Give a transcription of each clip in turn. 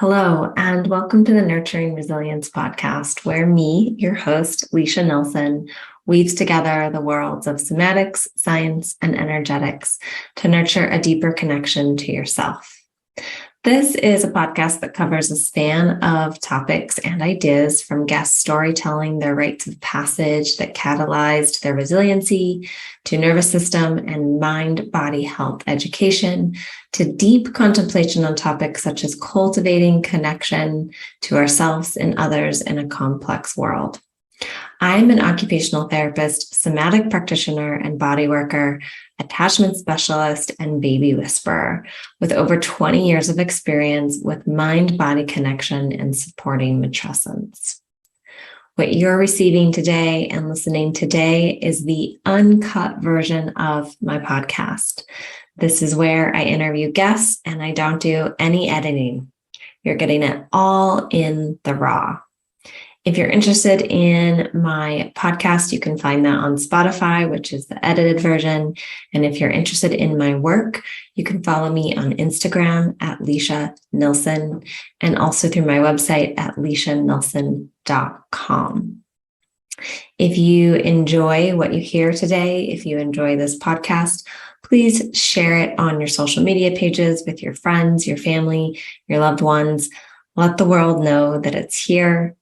Hello, and welcome to the Nurturing Resilience podcast, where me, your host, Leisha Nelson, weaves together the worlds of somatics, science, and energetics to nurture a deeper connection to yourself. This is a podcast that covers a span of topics and ideas, from guest storytelling their rites of passage that catalyzed their resiliency, to nervous system and mind-body health education, to deep contemplation on topics such as cultivating connection to ourselves and others in a complex world. I'm an occupational therapist, somatic practitioner, and body worker, attachment specialist, and baby whisperer, with over 20 years of experience with mind-body connection and supporting matrescence. What you're receiving today and listening today is the uncut version of my podcast. This is where I interview guests and I don't do any editing. You're getting it all in the raw. If you're interested in my podcast, you can find that on Spotify, which is the edited version. And if you're interested in my work, you can follow me on Instagram at Leisha Nelson, and also through my website at leishanelson.com. If you enjoy what you hear today, if you enjoy this podcast, please share it on your social media pages with your friends, your family, your loved ones. Let the world know that it's here.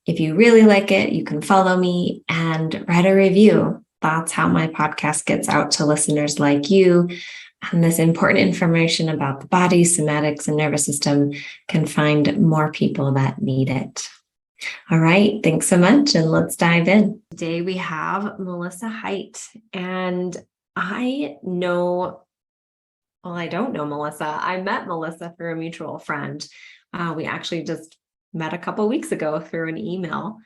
If you really like it, you can follow me and write a review. That's how my podcast gets out to listeners like you. And this important information about the body, somatics, and nervous system can find more people that need it. All right, thanks so much, and let's dive in. Today we have Melissa Hite, and I don't know Melissa. I met Melissa through a mutual friend. We actually just met a couple of weeks ago through an email,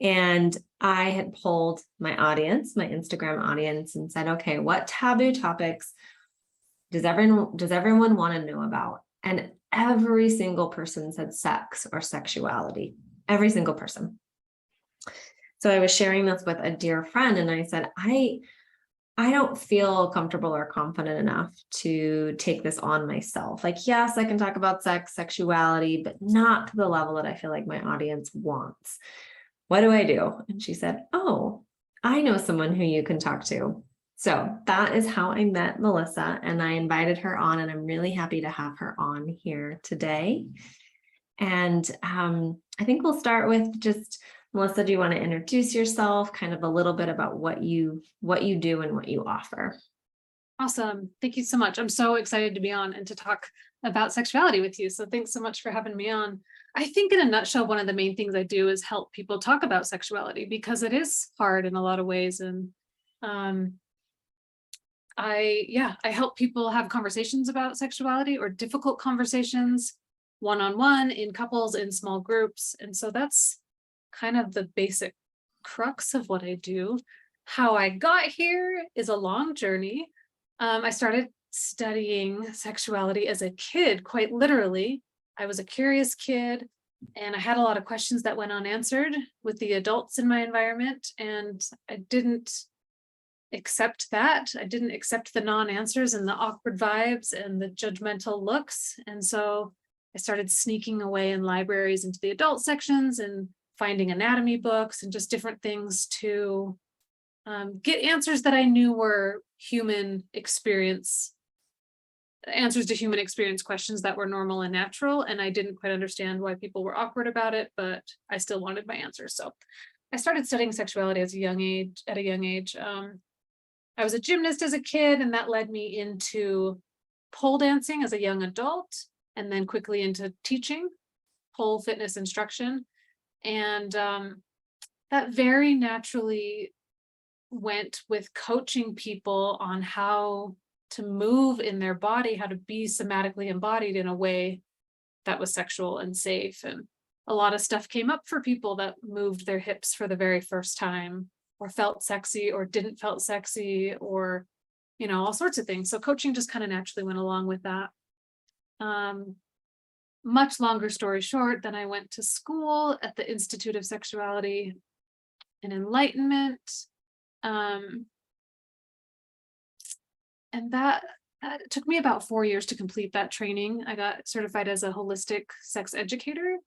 and I had polled my audience, my Instagram audience, and said, okay, what taboo topics does everyone want to know about? And every single person said sex or sexuality, every single person. So I was sharing this with a dear friend, and I said, I don't feel comfortable or confident enough to take this on myself. Like, yes, I can talk about sex, sexuality, but not to the level that I feel like my audience wants. What do I do? And she said, oh, I know someone who you can talk to. So that is how I met Melissa, and I invited her on, and I'm really happy to have her on here today. And I think we'll start with just, Melissa, do you want to introduce yourself, kind of a little bit about what you do and what you offer? Awesome. Thank you so much. I'm so excited to be on and to talk about sexuality with you. So thanks so much for having me on. I think in a nutshell, one of the main things I do is help people talk about sexuality, because it is hard in a lot of ways. And I help people have conversations about sexuality, or difficult conversations, one-on-one, in couples, in small groups. And so that's kind of the basic crux of what I do. How I got here is a long journey. I started studying sexuality as a kid, quite literally. I was a curious kid, and I had a lot of questions that went unanswered with the adults in my environment, and I didn't accept that. I didn't accept the non-answers and the awkward vibes and the judgmental looks. And so I started sneaking away in libraries into the adult sections and finding anatomy books and just different things to get answers that I knew were human experience, answers to human experience questions that were normal and natural. And I didn't quite understand why people were awkward about it, but I still wanted my answers. So I started studying sexuality at a young age. I was a gymnast as a kid, and that led me into pole dancing as a young adult, and then quickly into teaching pole fitness instruction. And that very naturally went with coaching people on how to move in their body, how to be somatically embodied in a way that was sexual and safe. And a lot of stuff came up for people that moved their hips for the very first time, or felt sexy or didn't felt sexy, or, all sorts of things. So coaching just kind of naturally went along with that. Much longer story short, then I went to school at the Institute of Sexuality and Enlightenment. And that It took me about 4 years to complete that training. I got certified as a holistic sex educator.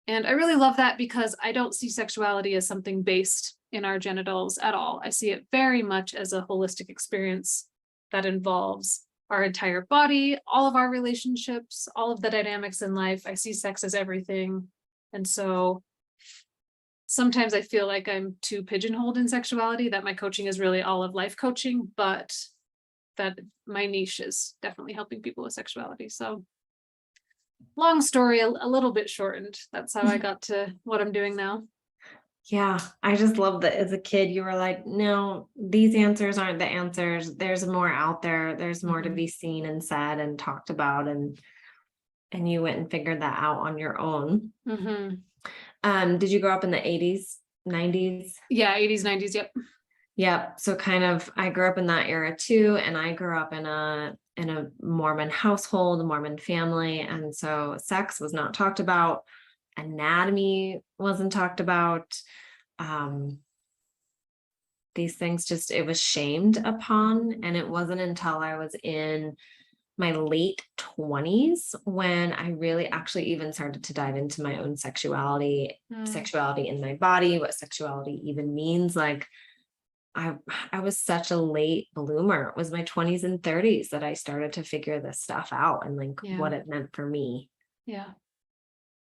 And I really love that because I don't see sexuality as something based in our genitals at all. I see it very much as a holistic experience that involves our entire body, all of our relationships, all of the dynamics in life. I see sex as everything. And so sometimes I feel like I'm too pigeonholed in sexuality, that my coaching is really all of life coaching, but that my niche is definitely helping people with sexuality. So long story, a little bit shortened. That's how I got to what I'm doing now. Yeah, I just love that as a kid, you were like, no, these answers aren't the answers. There's more out there. There's more to be seen and said and talked about. And you went and figured that out on your own. Did you grow up in the 80s, 90s? Yeah, 80s, 90s. Yep. Yep. So kind of, I grew up in that era too. And I grew up in a Mormon household, a Mormon family. And so sex was not talked about. Anatomy wasn't talked about. These things just, it was shamed upon. And it wasn't until I was in my late 20s when I really actually even started to dive into my own sexuality, sexuality in my body, what sexuality even means. Like I was such a late bloomer. It was my 20s and 30s that I started to figure this stuff out and like what it meant for me. Yeah.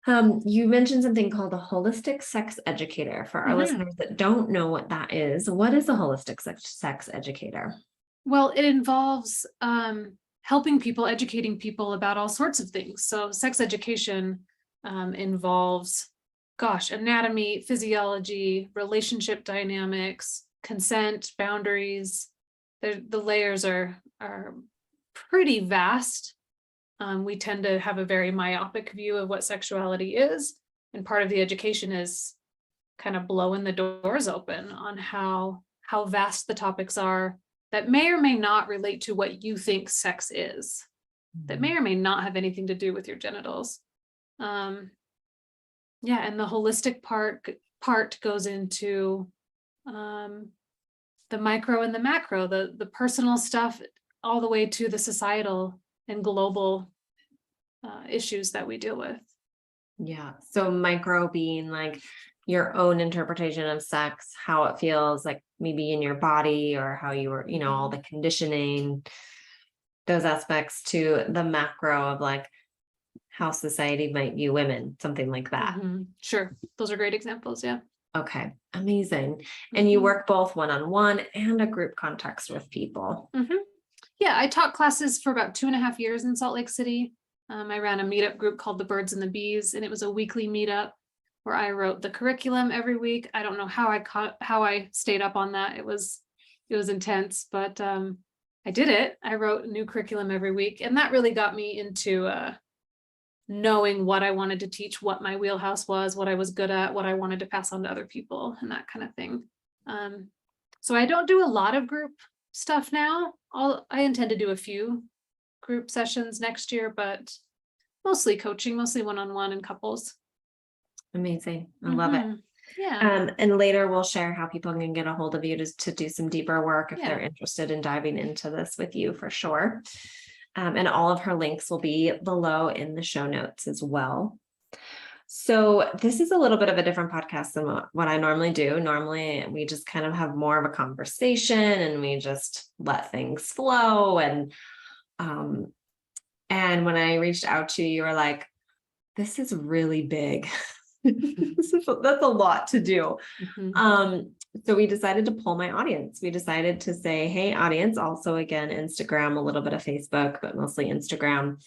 You mentioned something called a holistic sex educator. For our listeners that don't know what that is, what is a holistic sex educator? Well, it involves helping people, educating people about all sorts of things. So sex education involves, anatomy, physiology, relationship dynamics, consent, boundaries. The layers are pretty vast. We tend to have a very myopic view of what sexuality is. And part of the education is kind of blowing the doors open on how vast the topics are that may or may not relate to what you think sex is, that may or may not have anything to do with your genitals. And the holistic part goes into the micro and the macro, the personal stuff, all the way to the societal and global issues that we deal with. Yeah. So micro being like your own interpretation of sex, how it feels like maybe in your body or how you were, all the conditioning, those aspects, to the macro of like how society might view women, something like that. Sure. Those are great examples. Yeah. Okay. Amazing. And you work both one-on-one and a group context with people. Yeah. I taught classes for about 2.5 years in Salt Lake City. I ran a meetup group called the Birds and the Bees, and it was a weekly meetup where I wrote the curriculum every week. I don't know how I stayed up on that. It was intense, but I did it. I wrote a new curriculum every week, and that really got me into knowing what I wanted to teach, what my wheelhouse was, what I was good at, what I wanted to pass on to other people, and that kind of thing. So I don't do a lot of group stuff now. I intend to do a few group sessions next year, but mostly coaching, mostly one-on-one and couples. Amazing. I love it. Yeah. And later we'll share how people can get a hold of you to do some deeper work if they're interested in diving into this with you, for sure. And all of her links will be below in the show notes as well. So this is a little bit of a different podcast than what I normally do. Normally we just kind of have more of a conversation and we just let things flow. And when I reached out to you, you were like, this is really big. That's a lot to do. So we decided to poll my audience. We decided to say, hey, audience, also again, Instagram, a little bit of Facebook, but mostly Instagram.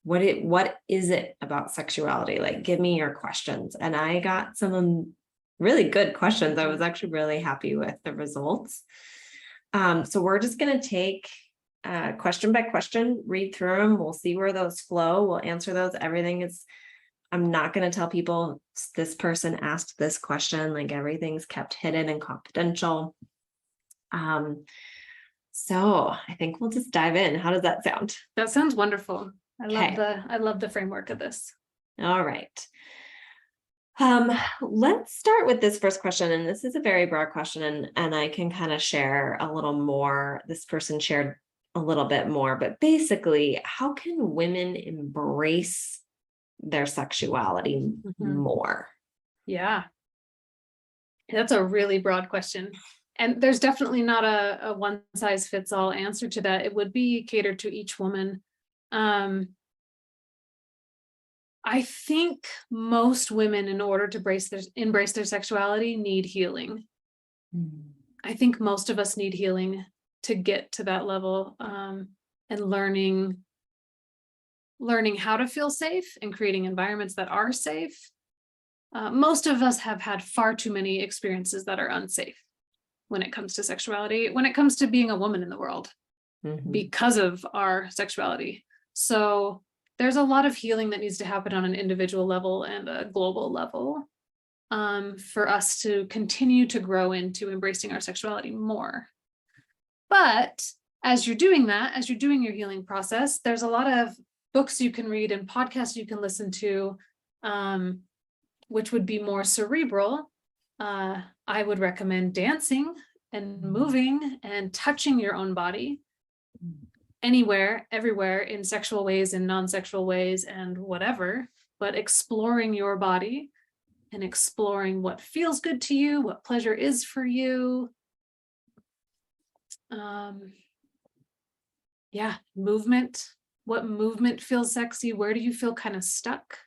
What is it about sexuality? Like, give me your questions. And I got some really good questions. I was actually really happy with the results. So we're just going to take question by question, read through them. We'll see where those flow. We'll answer those. I'm not going to tell people this person asked this question. Like, everything's kept hidden and confidential. So I think we'll just dive in. How does that sound? That sounds wonderful. I love the framework of this. All right. Let's start with this first question. And this is a very broad question, and I can kind of share a little more. This person shared a little bit more, but basically, how can women embrace their sexuality more? Yeah, that's a really broad question. And there's definitely not a one size fits all answer to that. It would be catered to each woman. Um, I think most women, in order to embrace their sexuality, need healing. I think most of us need healing to get to that level, and learning how to feel safe and creating environments that are safe. Most of us have had far too many experiences that are unsafe when it comes to sexuality, when it comes to being a woman in the world, because of our sexuality. So there's a lot of healing that needs to happen on an individual level and a global level, for us to continue to grow into embracing our sexuality more. But as you're doing that, as you're doing your healing process, there's a lot of books you can read and podcasts you can listen to, which would be more cerebral. I would recommend dancing and moving and touching your own body anywhere, everywhere, in sexual ways, in non-sexual ways, and whatever, but exploring your body and exploring what feels good to you, what pleasure is for you. Yeah, movement. What movement feels sexy? Where do you feel kind of stuck?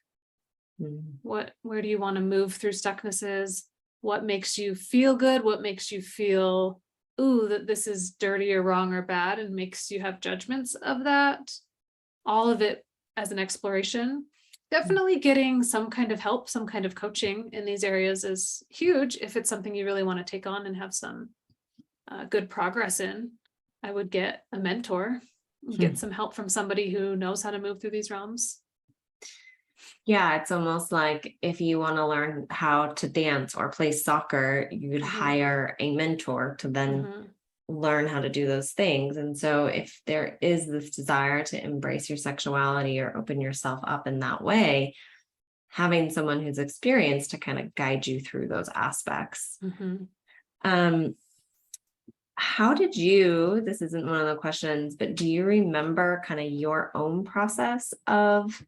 Where do you want to move through stucknesses? What makes you feel good? What makes you feel, ooh, that this is dirty or wrong or bad, and makes you have judgments of that? All of it as an exploration. Definitely getting some kind of help, some kind of coaching in these areas is huge if it's something you really want to take on and have some good progress in. I would get a mentor, get some help from somebody who knows how to move through these realms. Yeah, it's almost like if you want to learn how to dance or play soccer, you'd hire a mentor to then learn how to do those things. And so if there is this desire to embrace your sexuality or open yourself up in that way, having someone who's experienced to kind of guide you through those aspects. How did you, this isn't one of the questions, but do you remember kind of your own process of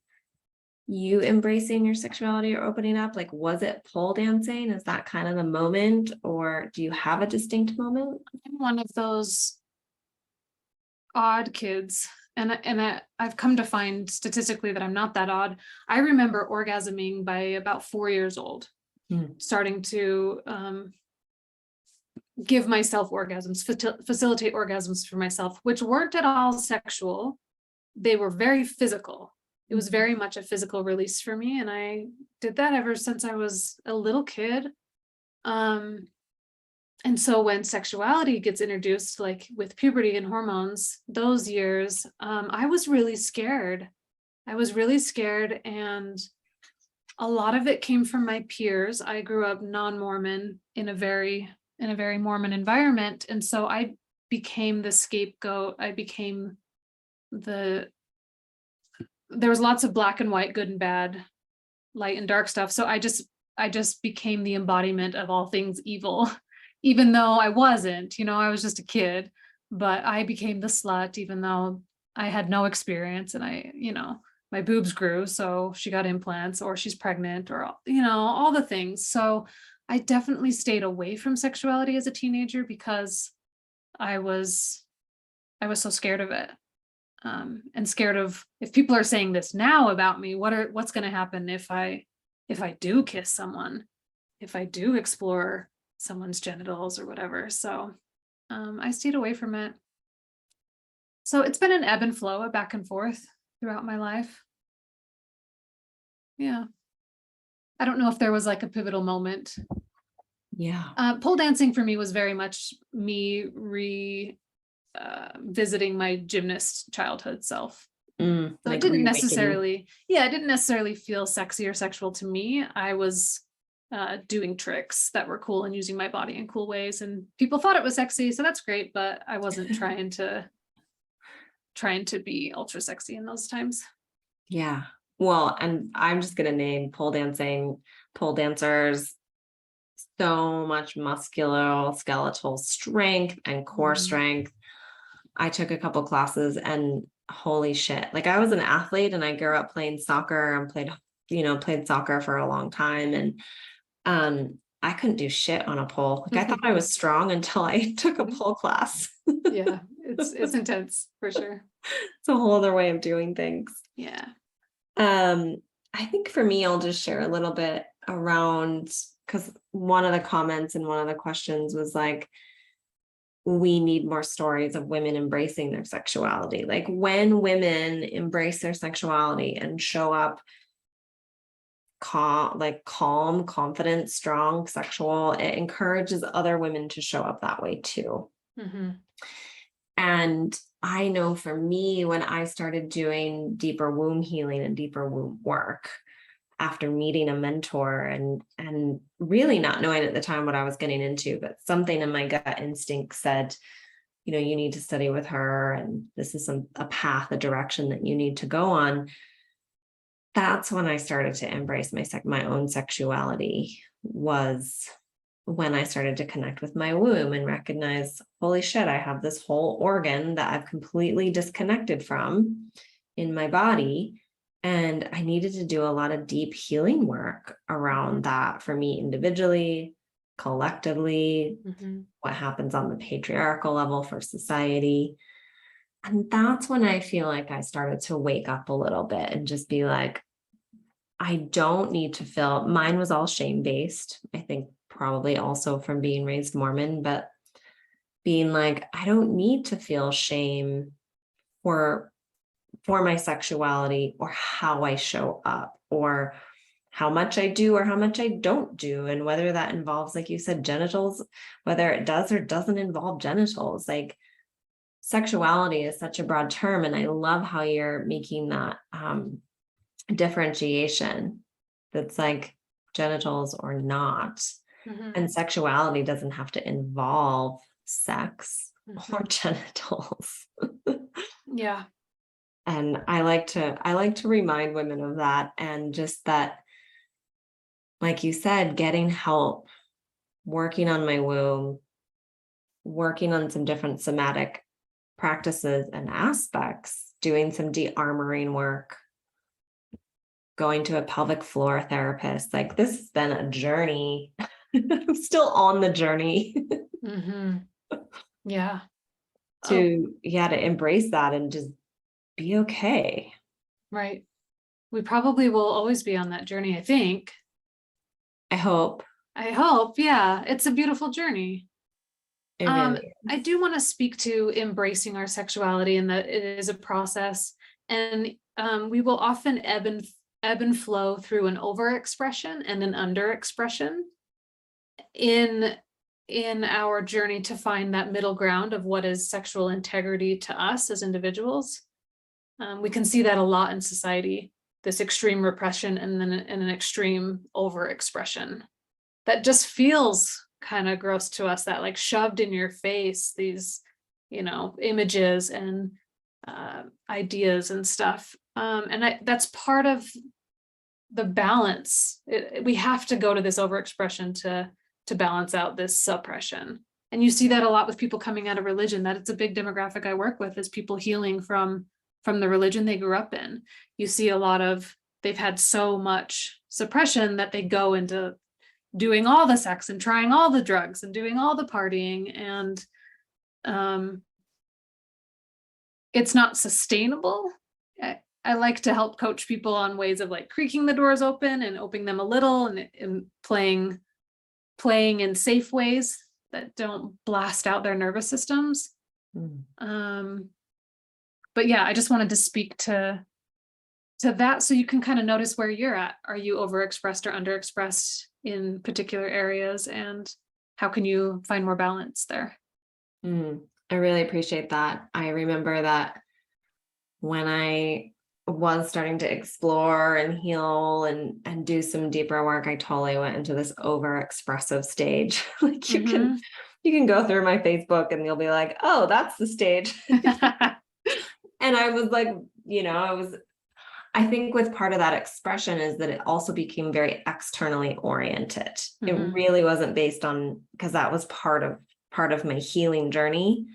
you embracing your sexuality or opening up? Like, was it pole dancing? Is that kind of the moment, or do you have a distinct moment? I'm one of those odd kids, and I've come to find statistically that I'm not that odd. I remember orgasming by about 4 years old, starting to give myself orgasms, facilitate orgasms for myself, which weren't at all sexual. They were very physical. It was very much a physical release for me. And I did that ever since I was a little kid. And so when sexuality gets introduced, like with puberty and hormones, those years, I was really scared. And a lot of it came from my peers. I grew up non-Mormon in a very Mormon environment. And so I became the scapegoat. There was lots of black and white, good and bad, light and dark stuff. So I just became the embodiment of all things evil, even though I wasn't, I was just a kid, but I became the slut, even though I had no experience, and my boobs grew. So she got implants, or she's pregnant, or, all the things. So I definitely stayed away from sexuality as a teenager because I was so scared of it. And scared of, if people are saying this now about me, what's going to happen if I do kiss someone, if I do explore someone's genitals or whatever. So I stayed away from it. So it's been an ebb and flow, a back and forth throughout my life. Yeah. I don't know if there was like a pivotal moment. Yeah. Pole dancing for me was very much me visiting my gymnast childhood self. So like it didn't necessarily feel sexy or sexual to me. I was doing tricks that were cool and using my body in cool ways, and people thought it was sexy, so that's great, but I wasn't trying to be ultra sexy in those times. Yeah. Well, and I'm just going to name pole dancers, so much musculoskeletal strength and core strength. I took a couple classes and holy shit, like I was an athlete and I grew up playing soccer and played soccer for a long time. And I couldn't do shit on a pole. Like I thought I was strong until I took a pole class. Yeah, it's intense for sure. It's a whole other way of doing things. Yeah. I think for me, I'll just share a little bit around, because one of the comments and one of the questions was like, we need more stories of women embracing their sexuality. Like when women embrace their sexuality and show up calm, confident, strong, sexual, it encourages other women to show up that way too. Mm-hmm. And I know for me, when I started doing deeper womb healing and deeper womb work, after meeting a mentor and really not knowing at the time what I was getting into, but something in my gut instinct said, you need to study with her, and this is a path, a direction that you need to go on. That's when I started to embrace my own sexuality, was when I started to connect with my womb and recognize, holy shit, I have this whole organ that I've completely disconnected from in my body. And I needed to do a lot of deep healing work around that for me individually, collectively, what happens on the patriarchal level for society. And that's when I feel like I started to wake up a little bit and just be like, I don't need to feel, mine was all shame-based. I think probably also from being raised Mormon, but being like, I don't need to feel shame for my sexuality or how I show up or how much I do or how much I don't do. And whether that involves, like you said, genitals, whether it does or doesn't involve genitals, like sexuality is such a broad term. And I love how you're making that differentiation that's like genitals or not. And sexuality doesn't have to involve sex or genitals. Yeah. And I like to remind women of that, and just that, like you said, getting help, working on my womb, working on some different somatic practices and aspects, doing some de-armoring work, going to a pelvic floor therapist. Like this has been a journey. I'm still on the journey. Yeah. To embrace that and just be okay. Right. We probably will always be on that journey, I think. I hope. Yeah. It's a beautiful journy. It really is. I do want to speak to embracing our sexuality, and that it is a process, and we will often ebb and flow through an overexpression and an underexpression in our journey to find that middle ground of what is sexual integrity to us as individuals. We can see that a lot in society, this extreme repression and then an extreme overexpression that just feels kind of gross to us, that like shoved in your face, these, images and ideas and stuff. And that's part of the balance. We have to go to this overexpression to balance out this suppression. And you see that a lot with people coming out of religion. That it's a big demographic I work with, is people healing from the religion they grew up in. You see a lot of, they've had so much suppression that they go into doing all the sex and trying all the drugs and doing all the partying, and it's not sustainable. I like to help coach people on ways of like creaking the doors open and opening them a little, and playing in safe ways that don't blast out their nervous systems. But yeah, I just wanted to speak to that, so you can kind of notice where you're at. Are you overexpressed or underexpressed in particular areas, and how can you find more balance there? I really appreciate that. I remember that when I was starting to explore and heal and do some deeper work, I totally went into this overexpressive stage. Like you can go through my Facebook and you'll be like, oh, that's the stage. And I was like, I think with part of that expression is that it also became very externally oriented. It really wasn't based on, because that was part of my healing journey.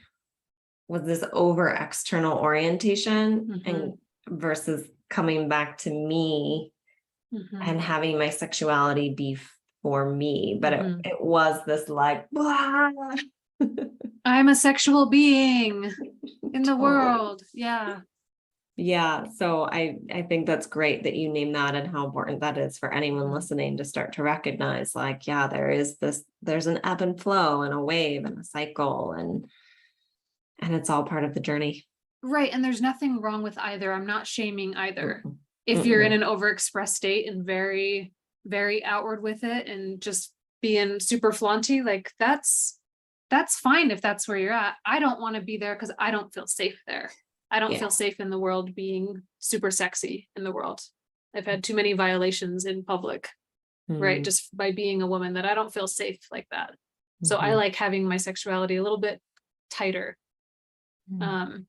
was this over external orientation Mhm. and versus coming back to me and Mhm. having my sexuality be for me. But Mhm. it was this like, "Blah." I'm a sexual being in the Totally. world. Yeah. Yeah. So I think that's great that you name that and how important that is for anyone Mhm. listening to start to recognize like, yeah, there's an ebb and flow and a wave and a cycle and it's all part of the journey. Right. And there's nothing wrong with either. I'm not shaming either. Mm-mm. If you're in Mm-mm. an overexpressed state and very, very outward with it and just being super flaunty, like that's fine if that's where you're at. I don't want to be there because I don't feel safe there. I don't Yeah. feel safe in the world being super sexy in the world. I've had too many violations in public, right? Mm-hmm. Just by being a woman that I don't feel safe like that. So I like having my sexuality a little bit tighter. Mm-hmm. Um,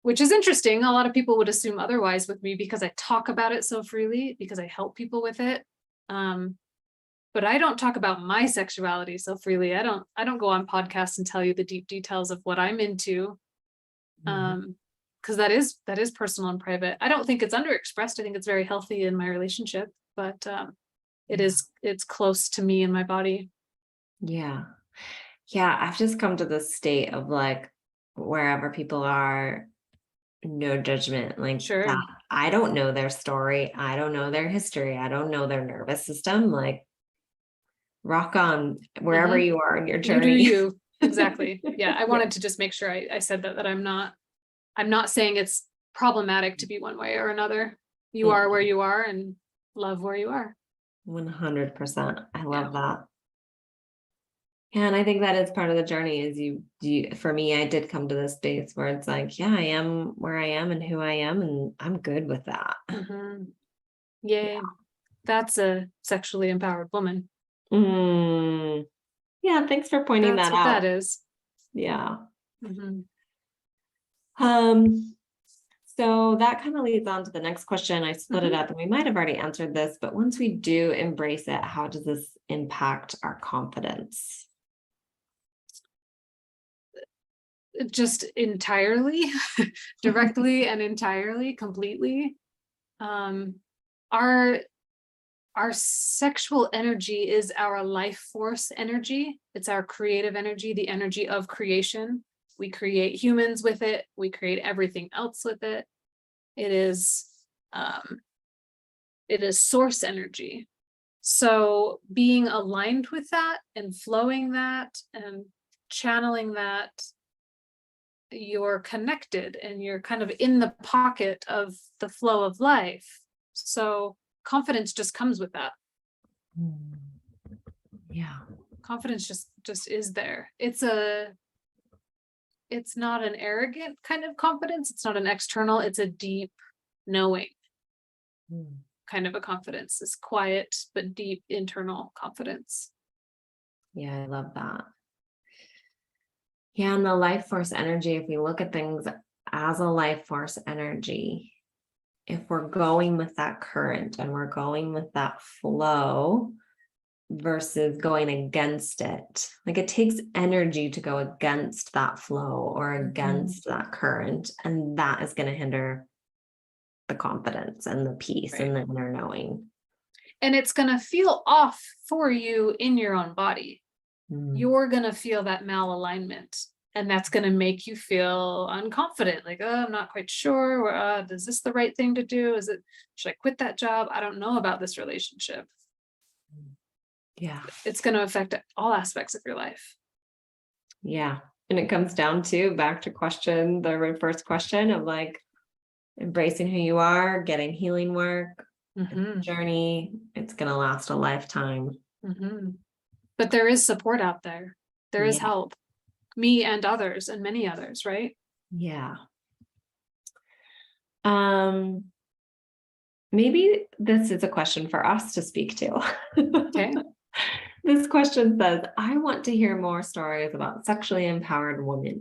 which is interesting. A lot of people would assume otherwise with me because I talk about it so freely, because I help people with it. Um, but I don't talk about my sexuality so freely. I don't go on podcasts and tell you the deep details of what I'm into. Because that is personal and private. I don't think it's underexpressed. I think it's very healthy in my relationship, but Yeah. it's close to me and my body. Yeah. Yeah. I've just come to this state of like wherever people are, no judgment like that. Sure. I don't know their story. I don't know their history. I don't know their nervous system. Like rock on wherever Hmm. you are in your You do journey. you. Exactly. Yeah. I Yeah. wanted to just make sure I said that I'm not saying it's problematic to be one way or another. You are where Mm-mm. you are and love where you are. 100%. I Yeah. love that. Yeah, and I think that is part of the journey is you for me, I did come to this space where it's like, yeah, I am where I am and who I am, and I'm good with that. Hmm. Yeah. Yay. That's a sexually empowered woman. Mm. Yeah, thanks for pointing That's that what that out. is. Yeah. Hmm. Um, so that kind of leads on to the next question. I split it Hmm. up and we might have already answered this, but once we do embrace it, how does this impact our confidence? Just entirely, directly and entirely, completely. Um, our our sexual energy is our life force energy. It's our creative energy, the energy of creation. We create humans with it. We create everything else with it. It is um, it is source energy. So being aligned with that and flowing that and channeling that, you're connected and you're kind of in the pocket of the flow of life. So confidence just comes with that. Mm. Yeah. Confidence just is there. It's not an arrogant kind of confidence. It's not an external, it's a deep knowing Mm. kind of a confidence. This quiet but deep internal confidence. Yeah, I love that. Yeah, and the life force energy, if we look at things as a life force energy, if we're going with that current and we're going with that flow versus going against it, like it takes energy to go against that flow or Mhm. against that current, and that is going to hinder the confidence and the peace Right. and the inner knowing. And it's going to feel off for you in your own body. Mm. You're going to feel that malalignment. And that's going to make you feel unconfident. Like, oh, I'm not quite sure. Or, is this the right thing to do? Should I quit that job? I don't know about this relationship. Yeah. It's going to affect all aspects of your life. Yeah. And it comes down to back to question, the first question of like embracing who you are, getting healing work, it's a Hmm. journey. It's going to last a lifetime. Hmm. But there is support out there. There is Yeah. help. Me and others and many others, right? Yeah. Um, maybe this is a question for us to speak to. Okay. This question says, I want to hear more stories about sexually empowered women.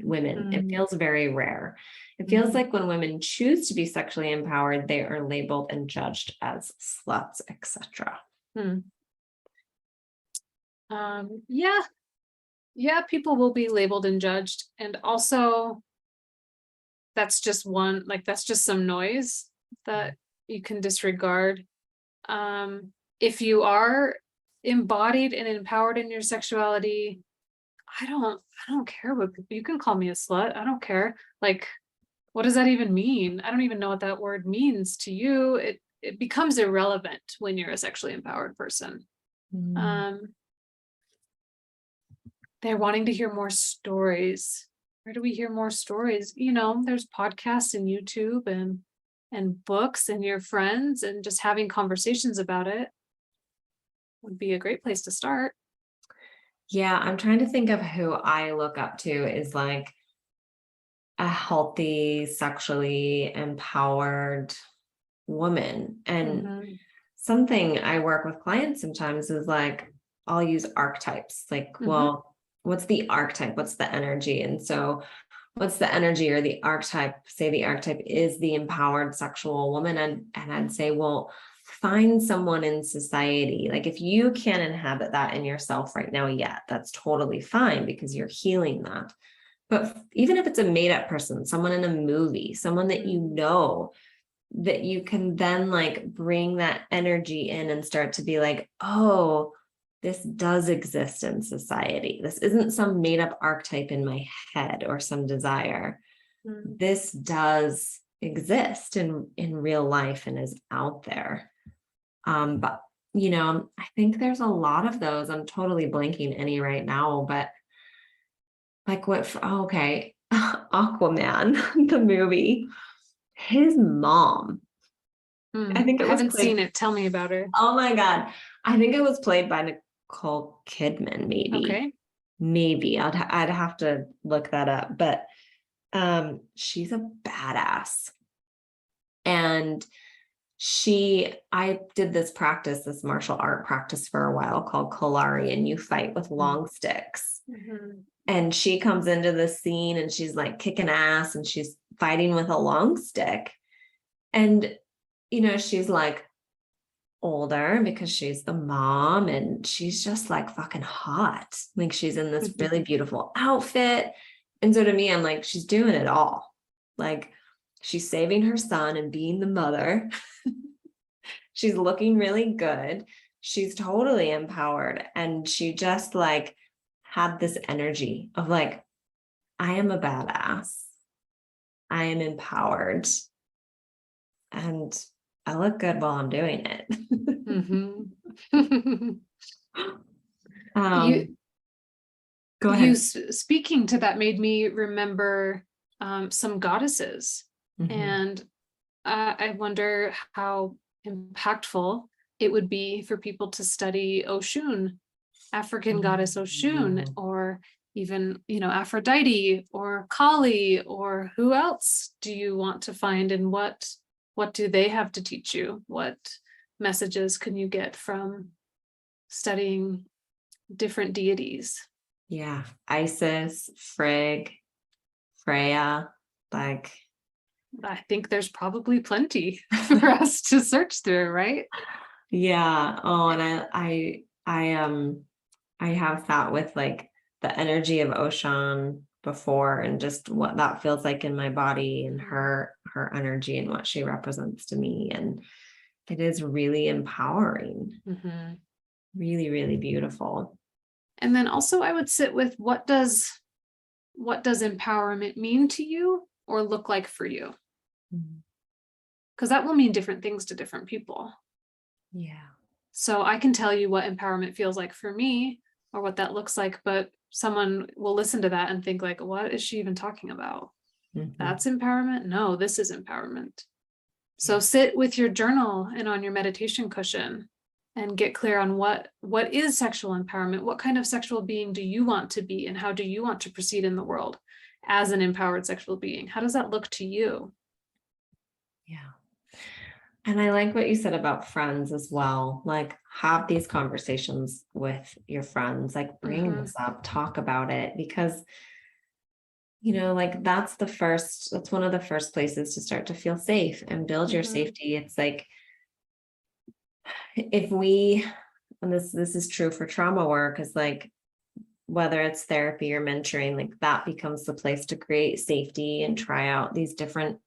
It Mm-hmm. feels very rare. It feels like when women choose to be sexually empowered, they are labeled and judged as sluts, etc. Mm-hmm. Yeah. Yeah, people will be labeled and judged. And also, that's just one, like, that's just some noise that you can disregard. If you are embodied and empowered in your sexuality, I don't care what you can call me a slut. I don't care. Like, what does that even mean? I don't even know what that word means to you. It becomes irrelevant when you're a sexually empowered person. They're wanting to hear more stories. Where do we hear more stories? You know, there's podcasts and YouTube and books and your friends, and just having conversations about it would be a great place to start. Yeah, I'm trying to think of who I look up to is like a healthy, sexually empowered woman. And something I work with clients sometimes is like, I'll use archetypes. Like, well, what's the archetype? What's the energy? And so what's the energy or the archetype? Say the archetype is the empowered sexual woman. And I'd say, well, find someone in society. Like if you can't inhabit that in yourself right now yet, that's totally fine because you're healing that. But even if it's a made up person, someone in a movie, someone that you know, that you can then like bring that energy in and start to be like, oh, this does exist in society. This isn't some made up archetype in my head or some desire. This does exist in real life and is out there. But you know, I think there's a lot of those. I'm totally blanking any right now, but like what, okay, Aquaman, the movie, his mom, I think I it was haven't played, seen it. Tell me about her. oh my God. I think it was played by Nicole Kidman, maybe. Okay. Maybe I'd have to look that up, but she's a badass. And I did this practice, this martial art practice for a while called Kolari, and you fight with long sticks. And she comes into the scene and she's like kicking ass and she's fighting with a long stick. And, you know, she's like older because she's the mom and she's just like fucking hot. Like she's in this really beautiful outfit. And so to me, I'm like, she's doing it all. Like she's saving her son and being the mother. She's looking really good. She's totally empowered. And she just like had this energy of like, I am a badass. I am empowered. And I look good while I'm doing it. Go ahead. Speaking to that made me remember some goddesses. And I wonder how impactful it would be for people to study Oshun, African goddess Oshun, or even, you know, Aphrodite or Kali, or who else do you want to find, and what do they have to teach you? What messages can you get from studying different deities? Yeah, Isis, Frigg, Freya, like I think there's probably plenty for us to search through, right? Yeah. Oh, and I have sat with like the energy of Oshan before and just what that feels like in my body and her energy and what she represents to me. And it is really empowering. Really, really beautiful. And then also I would sit with what does empowerment mean to you or look like for you? Because that will mean different things to different people. Yeah. So I can tell you what empowerment feels like for me or what that looks like, but someone will listen to that and think like, what is she even talking about? That's empowerment? No, this is empowerment. So sit with your journal and on your meditation cushion and get clear on what is sexual empowerment? What kind of sexual being do you want to be, and how do you want to proceed in the world as an empowered sexual being? How does that look to you? Yeah. And I like what you said about friends as well. Like have these conversations with your friends, like bring this up, talk about it, because you know, like that's one of the first places to start to feel safe and build your safety. It's like if we, and this is true for trauma work, is like whether it's therapy or mentoring, like that becomes the place to create safety and try out these different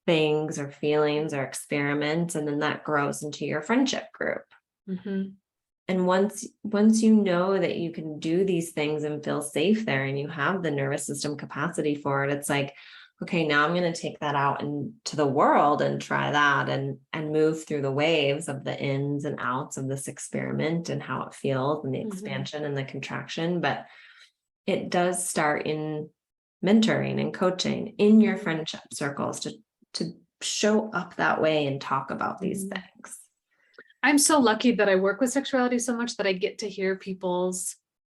things or feelings or experiments. And then that grows into your friendship group. Mhm. And once you know that you can do these things and feel safe there and you have the nervous system capacity for it, it's like, okay, now I'm going to take that out into the world and try that and move through the waves of the ins and outs of this experiment and how it feels and the expansion and the contraction. But it does start in mentoring and coaching in your friendship circles to show up that way and talk about these things. I'm so lucky that I work with sexuality so much that I get to hear people's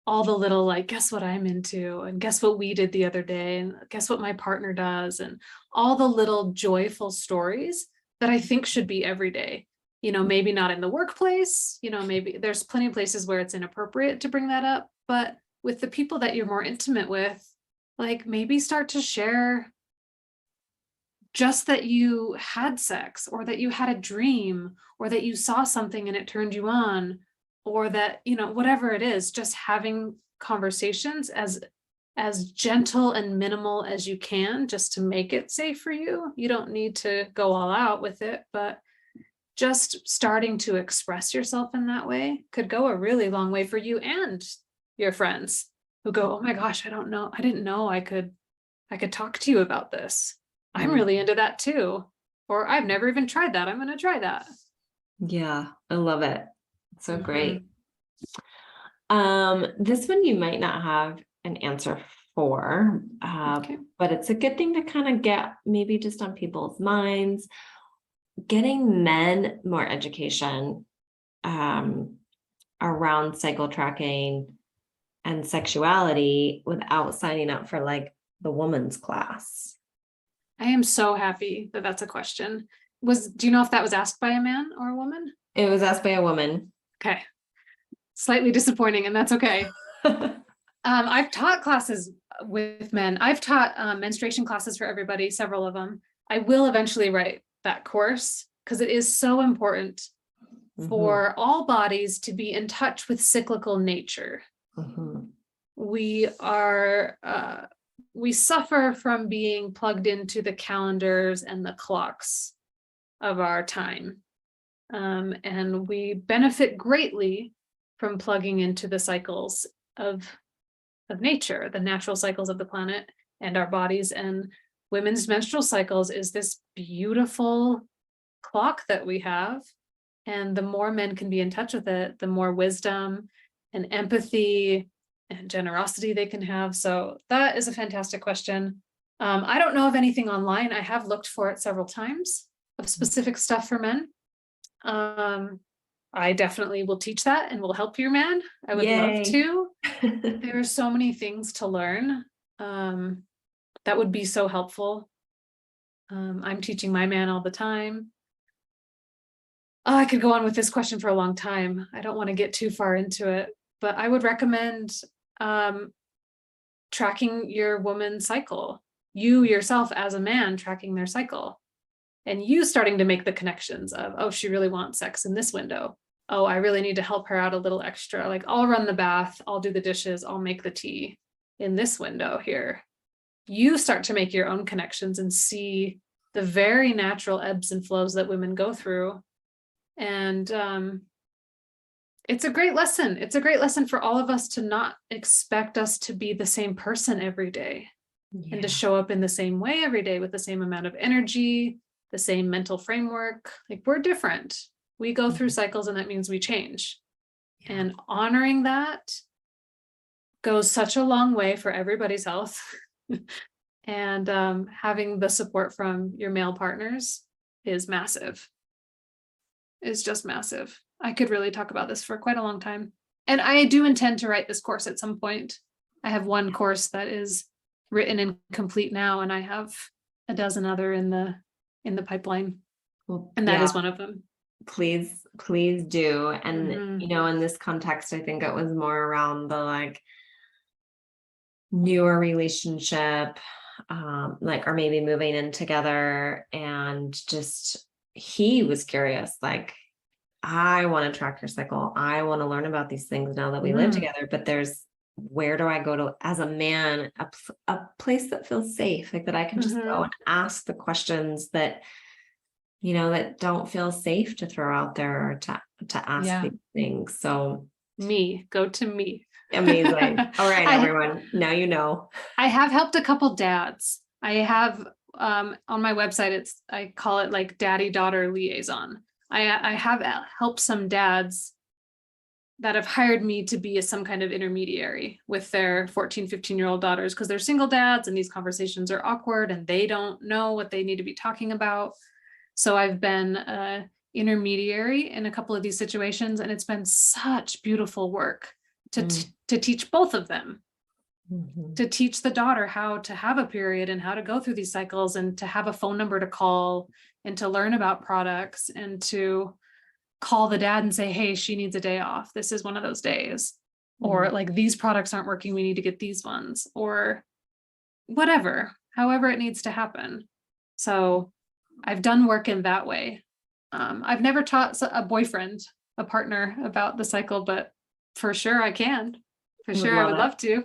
all the little, like, guess what I'm into, and guess what we did the other day, and guess what my partner does, and all the little joyful stories that I think should be every day. You know, maybe not in the workplace, you know, maybe there's plenty of places where it's inappropriate to bring that up, but with the people that you're more intimate with, like maybe start to share just that you had sex, or that you had a dream, or that you saw something and it turned you on, or that, you know, whatever it is, just having conversations as gentle and minimal as you can, just to make it safe for you. You don't need to go all out with it, but just starting to express yourself in that way could go a really long way for you and your friends who go, oh my gosh, I didn't know I could talk to you about this. I'm really into that too. Or I've never even tried that. I'm going to try that. Yeah, I love it. So great. This one you might not have an answer for, but it's a good thing to kind of get maybe just on people's minds. Getting men more education around cycle tracking and sexuality without signing up for like the woman's class. I am so happy that that's a question. Do you know if that was asked by a man or a woman? It was asked by a woman. Okay. Slightly disappointing, and that's okay. I've taught classes with men. I've taught menstruation classes for everybody, several of them. I will eventually write that course because it is so important for all bodies to be in touch with cyclical nature. We suffer from being plugged into the calendars and the clocks of our time. And we benefit greatly from plugging into the cycles of nature, the natural cycles of the planet and our bodies. And women's menstrual cycles is this beautiful clock that we have. And the more men can be in touch with it, the more wisdom and empathy and generosity they can have. So that is a fantastic question. I don't know of anything online. I have looked for it several times of specific stuff for men. I definitely will teach that and will help your man. I would love to. There are so many things to learn. That would be so helpful. I'm teaching my man all the time. Oh, I could go on with this question for a long time. I don't want to get too far into it, but I would recommend tracking your woman's cycle. You yourself as a man tracking their cycle. And you starting to make the connections of, oh, she really wants sex in this window. Oh, I really need to help her out a little extra. Like, I'll run the bath, I'll do the dishes, I'll make the tea in this window here. You start to make your own connections and see the very natural ebbs and flows that women go through. And it's a great lesson. It's a great lesson for all of us to not expect us to be the same person every day and to show up in the same way every day with the same amount of energy, the same mental framework. Like, we're different. We go through cycles, and that means we change. And honoring that goes such a long way for everybody's health. And having the support from your male partners is massive. It's just massive. I could really talk about this for quite a long time. And I do intend to write this course at some point. I have one course that is written and complete now, and I have a dozen other in the pipeline. Well, and that is one of them. Please do. And, you know, in this context, I think it was more around the like newer relationship, like, or maybe moving in together, and just, he was curious, like, I want to track your cycle. I want to learn about these things now that we live together, but there's where do I go to as a man, a place that feels safe, like that I can just go and ask the questions that, that don't feel safe to throw out there or to ask Yeah. these things. So Go to me. amazing. All right, I, everyone. Now you know. I have helped a couple dads. I have on my website, I call it like daddy-daughter liaison. I have helped some dads that have hired me to be some kind of intermediary with their 14, 15-year-old daughters because they're single dads and these conversations are awkward and they don't know what they need to be talking about. So I've been an intermediary in a couple of these situations, and it's been such beautiful work to teach both of them, to teach the daughter how to have a period and how to go through these cycles and to have a phone number to call and to learn about products and to call the dad and say, hey, she needs a day off. This is one of those days. Or like, these products aren't working. We need to get these ones, or whatever, however it needs to happen. So I've done work in that way. I've never taught a boyfriend, a partner about the cycle, but for sure I can. For sure I would love to.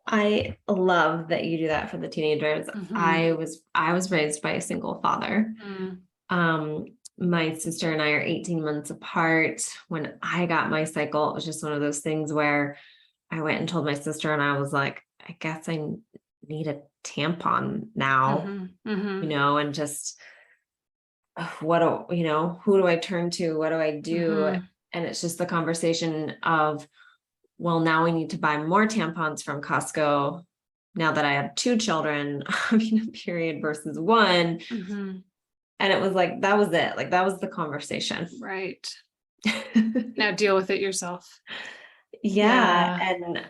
I love that you do that for the teenagers. I was raised by a single father. My sister and I are 18 months apart. When I got my cycle, it was just one of those things where I went and told my sister, and I was like, I guess I need a tampon now, and just who do I turn to? What do I do? And it's just the conversation of, well, now we need to buy more tampons from Costco now that I have 2 children, having a period versus 1. And it was like, that was it. Like, that was the conversation. Right. Now deal with it yourself. Yeah. And,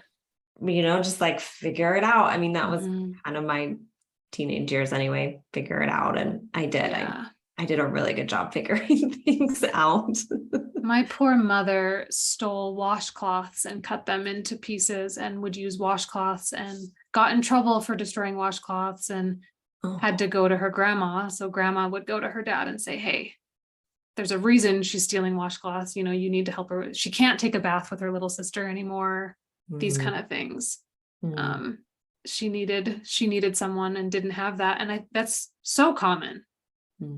just like figure it out. I mean, that was kind of my teenage years anyway, figure it out. And I did. I did a really good job figuring things out. My poor mother stole washcloths and cut them into pieces and would use washcloths and got in trouble for destroying washcloths and had to go to her grandma. So grandma would go to her dad and say, hey, there's a reason she's stealing washcloths. You need to help her. She can't take a bath with her little sister anymore. These kind of things. She needed someone and didn't have that. And that's so common.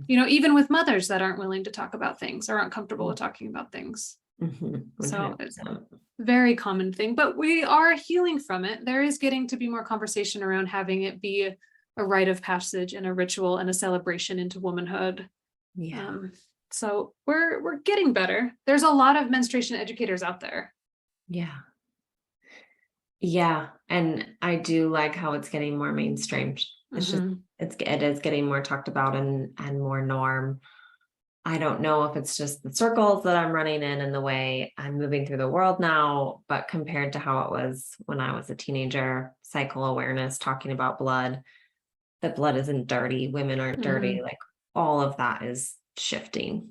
Even with mothers that aren't willing to talk about things or aren't comfortable with talking about things. So it's a very common thing, but we are healing from it. There is getting to be more conversation around having it be a rite of passage and a ritual and a celebration into womanhood. So we're getting better. There's a lot of menstruation educators out there. Yeah. And I do like how it's getting more mainstream. It's just, it is getting more talked about and more norm. I don't know if it's just the circles that I'm running in and the way I'm moving through the world now, but compared to how it was when I was a teenager, cycle awareness, talking about blood, that blood isn't dirty, women aren't dirty, like all of that is shifting.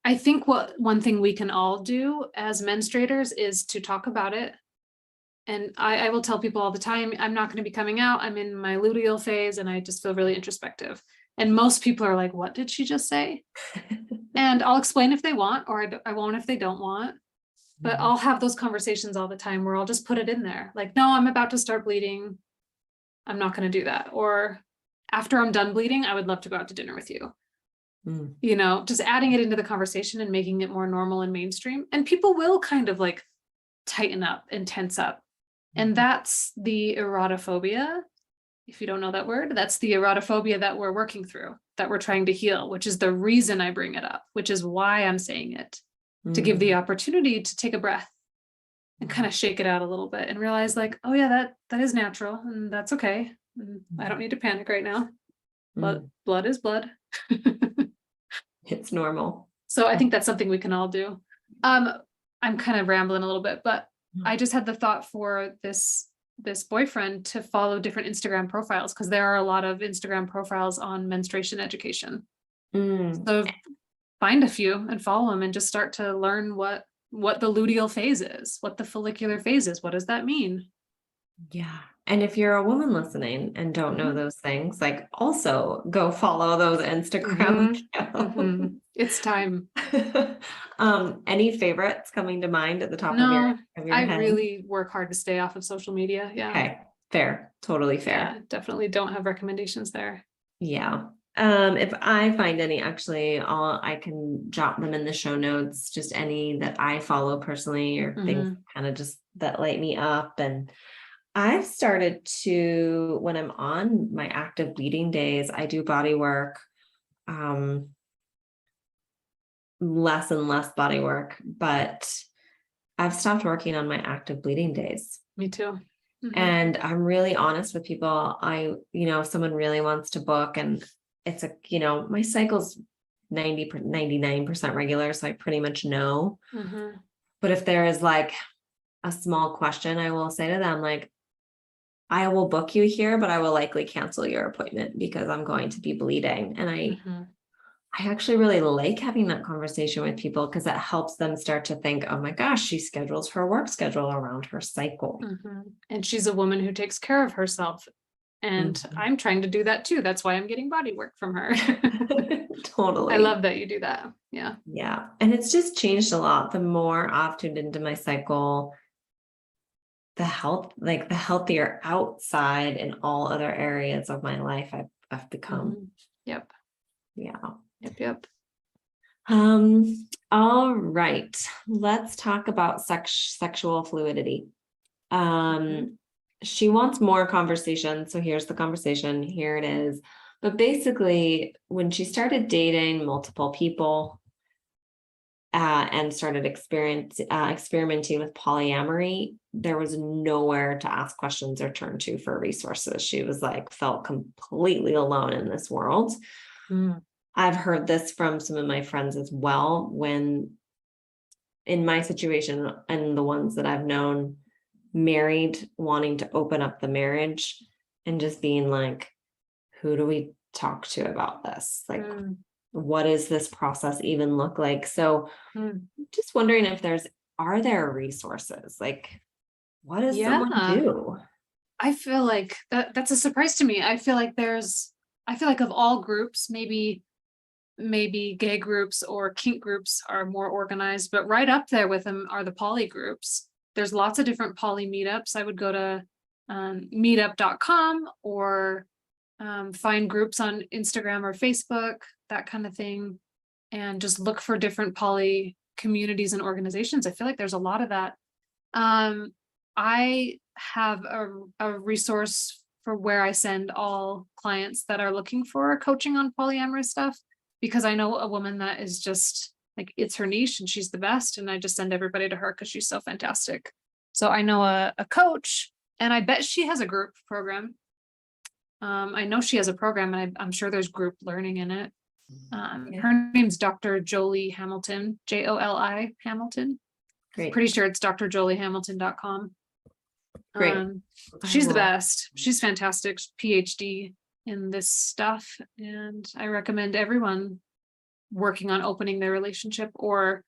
I think one thing we can all do as menstruators is to talk about it. And I will tell people all the time, I'm not going to be coming out. I'm in my luteal phase and I just feel really introspective. And most people are like, what did she just say? And I'll explain if they want, or I won't if they don't want. But I'll have those conversations all the time where I'll just put it in there. Like, no, I'm about to start bleeding. I'm not going to do that. Or after I'm done bleeding, I would love to go out to dinner with you. Just adding it into the conversation and making it more normal and mainstream. And people will kind of like tighten up and tense up. And that's the erotophobia. If you don't know that word, that's the erotophobia that we're working through, that we're trying to heal, which is the reason I bring it up, which is why I'm saying it, to give the opportunity to take a breath and kind of shake it out a little bit and realize like, oh yeah, that is natural and that's okay. And I don't need to panic right now. But blood is blood. It's normal. So I think that's something we can all do. I'm kind of rambling a little bit, but I just had the thought for this boyfriend to follow different Instagram profiles, because there are a lot of Instagram profiles on menstruation education. So find a few and follow them and just start to learn what the luteal phase is, what the follicular phase is. What does that mean? Yeah. And if you're a woman listening and don't know Mhm. those things, like also go follow those Instagram Mhm. accounts. Mhm. It's time. Any favorites coming to mind at the top of No, your I head? really work hard to stay off of social media. Yeah. Okay, fair, totally fair. Yeah, definitely don't have recommendations there. Yeah. If I find any, actually, I can drop them in the show notes, just any that I follow personally or things Mhm. kind of just that light me up. And I've started to, when I'm on my active bleeding days, I do body work, um, less and less body work, but I've stopped working on my active bleeding days. Me too. Mhm. And I'm really honest with people. If someone really wants to book and it's my cycle's 99% regular. So I pretty much know. Mhm. But if there is like a small question, I will say to them, like, I will book you here, but I will likely cancel your appointment because I'm going to be bleeding. And Mhm. I actually really like having that conversation with people because it helps them start to think, oh my gosh, she schedules her work schedule around her cycle. Mhm. And she's a woman who takes care of herself. And Mhm. I'm trying to do that too. That's why I'm getting body work from her. I Totally. love that you do that. Yeah. Yeah. And it's just changed a lot. The more I've tuned into my cycle, the healthier outside in all other areas of my life I've become. Mhm. Yep. Yeah. Yep. Yep. All right. Let's talk about sexual fluidity. Mhm. Um, she wants more conversation. So here's the conversation. Here it is. But basically, when she started dating multiple people, and started experimenting with polyamory, there was nowhere to ask questions or turn to for resources. She was like, felt completely alone in this world. Mm. I've heard this from some of my friends as well. When in my situation and the ones that I've known, married, wanting to open up the marriage and just being like, who do we talk to about this? Like, Mm. what does this process even look like? So Mm. just wondering if are there resources? Like, what does someone Yeah. do? I feel like that's a surprise to me. I feel like of all groups, maybe gay groups or kink groups are more organized, but right up there with them are the poly groups. There's lots of different poly meetups. I would go to meetup.com or find groups on Instagram or Facebook, that kind of thing, and just look for different poly communities and organizations. I feel like there's a lot of that. I have a resource for where I send all clients that are looking for coaching on polyamorous stuff, because I know a woman that is just like, it's her niche and she's the best. And I just send everybody to her because she's so fantastic. So I know a coach, and I bet she has a group program. I know she has a program, and I'm sure there's group learning in it. Yeah, Her name's Dr. Jolie Hamilton, Joli Hamilton. great, Pretty sure it's drjoliehamilton.com. great. I She's the will. best. She's fantastic. PhD in this stuff. And I recommend everyone working on opening their relationship or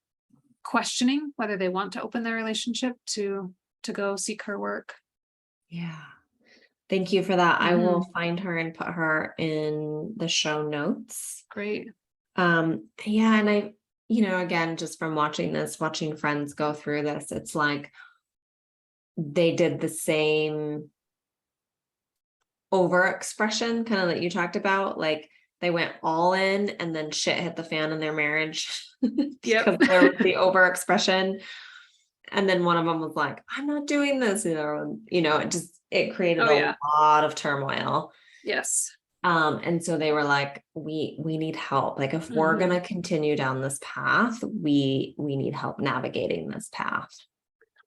questioning whether they want to open their relationship to go seek her work. Yeah. Thank you for that. I will Mhm. find her and put her in the show notes. Great. Yeah, and again, just from watching friends go through this, it's like they did the same overexpression kind of that you talked about. Like they went all in and then shit hit the fan in their marriage Yep. because there was the overexpression. And then one of them was like, I'm not doing this, it created Oh a yeah. lot of turmoil. Yes. And so they were like, we need help. Like if we're Mhm. gonna continue down this path, we need help navigating this path.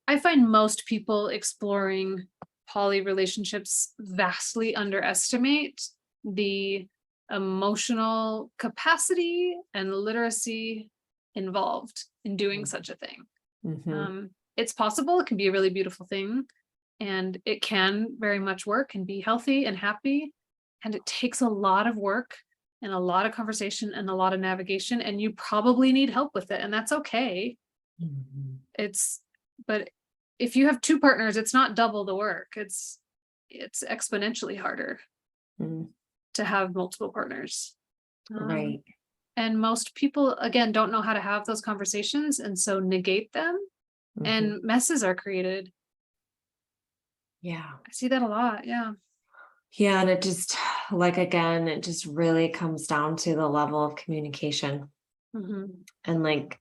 I find most people exploring poly relationships vastly underestimate the emotional capacity and literacy involved in doing such a thing. Mm-hmm. It's possible, it can be a really beautiful thing, and it can very much work and be healthy and happy. And it takes a lot of work and a lot of conversation and a lot of navigation, and you probably need help with it, and that's okay. Mm-hmm. It's, but if you have two partners, it's not double the work. It's exponentially harder to have multiple partners. Right. And most people, again, don't know how to have those conversations, and so negate them, and messes are created. Yeah. I see that a lot. Yeah. Yeah. And it just, like, again, it just really comes down to the level of communication. And like,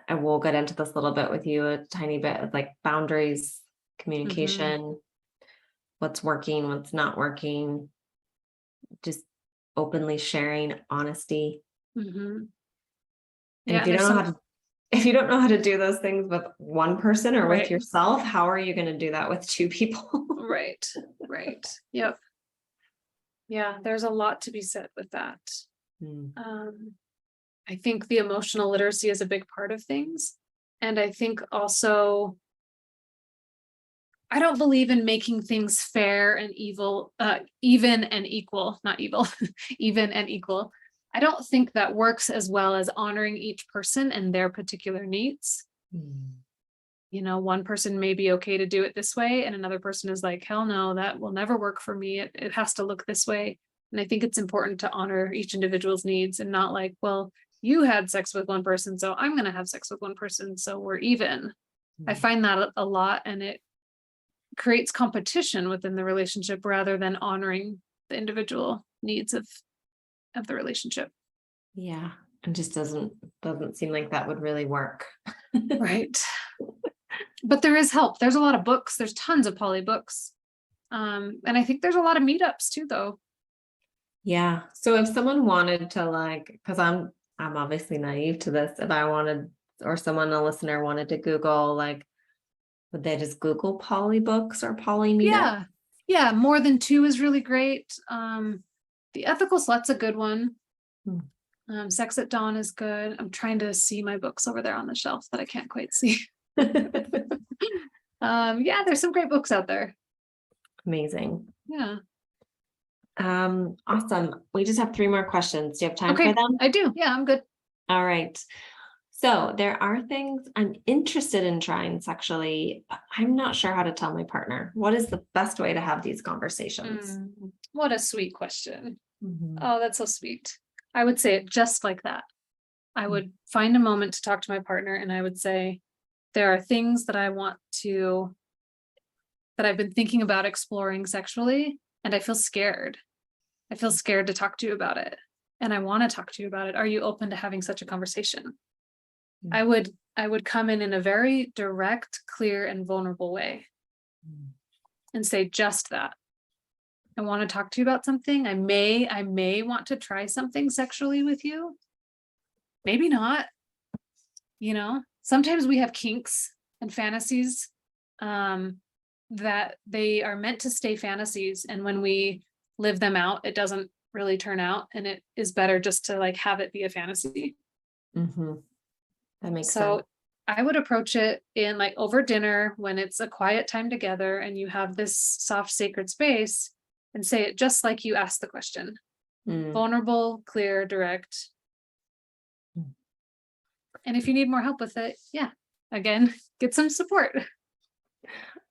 I will get into this a little bit with you, a tiny bit of like boundaries, communication, what's working, what's not working, just openly sharing, honesty. And Yeah. if you don't know how to, if you don't know how to do those things with one person or with yourself, how are you going to do that with two people? Right. Yep. Yeah, there's a lot to be said with that. I think the emotional literacy is a big part of things. And I think also, I don't believe in making things fair and even and equal, not evil, even and equal. I don't think that works as well as honoring each person and their particular needs. One person may be okay to do it this way, and another person is like, hell no, that will never work for me. It has to look this way. And I think it's important to honor each individual's needs, and not like, well, you had sex with one person, so I'm going to have sex with one person, so we're even. I find that a lot, and it creates competition within the relationship rather than honoring the individual needs of the relationship. Yeah. It just doesn't seem like that would really work. Right. But there is help. There's a lot of books. There's tons of poly books. And I think there's a lot of meetups too, though. Yeah. So if someone wanted to, like, because I'm obviously naive to this, if I wanted, or a listener wanted to Google, like, would they just Google poly books or poly meetup? Yeah. More Than Two is really great. The Ethical Slut's a good one. Sex at Dawn is good. I'm trying to see my books over there on the shelf that I can't quite see. Yeah, there's some great books out there. Amazing. Yeah. Awesome. We just have 3 more questions. Do you have time for them? I do. Yeah, I'm good. All right. So there are things I'm interested in trying sexually, but I'm not sure how to tell my partner. What is the best way to have these conversations? What a sweet question. Oh, that's so sweet. I would say it just like that. I would find a moment to talk to my partner, and I would say, there are things that I've been thinking about exploring sexually, and I feel scared. I feel scared to talk to you about it, and I want to talk to you about it. Are you open to having such a conversation? I would come in a very direct, clear, and vulnerable way and say just that. I want to talk to you about something. I may want to try something sexually with you. Maybe not. Sometimes we have kinks and fantasies that they are meant to stay fantasies. And when we live them out, it doesn't really turn out. And it is better just to like have it be a fantasy. That makes sense. So I would approach it in like over dinner when it's a quiet time together and you have this soft, sacred space, and say it just like you asked the question. Vulnerable, clear, direct. And if you need more help with it, again, get some support.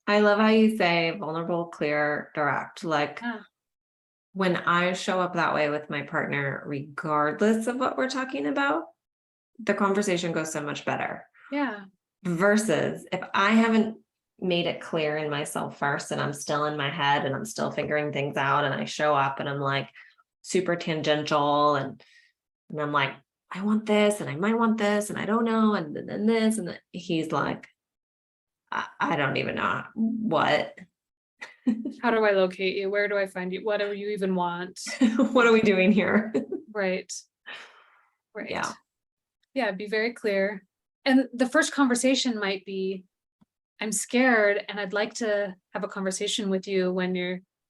I love how you say vulnerable, clear, direct. Like when I show up that way with my partner, regardless of what we're talking about, the conversation goes so much better. Yeah. Versus if I haven't made it clear in myself first, and I'm still in my head and I'm still figuring things out, and I show up and I'm like super tangential and I'm like, I want this and I might want this and I don't know, and then this, and he's like, I don't even know what. How do I locate you? Where do I find you? What do you even want? What are we doing here? Right. Yeah, be very clear. And the first conversation might be, I'm scared and I'd like to have a conversation with you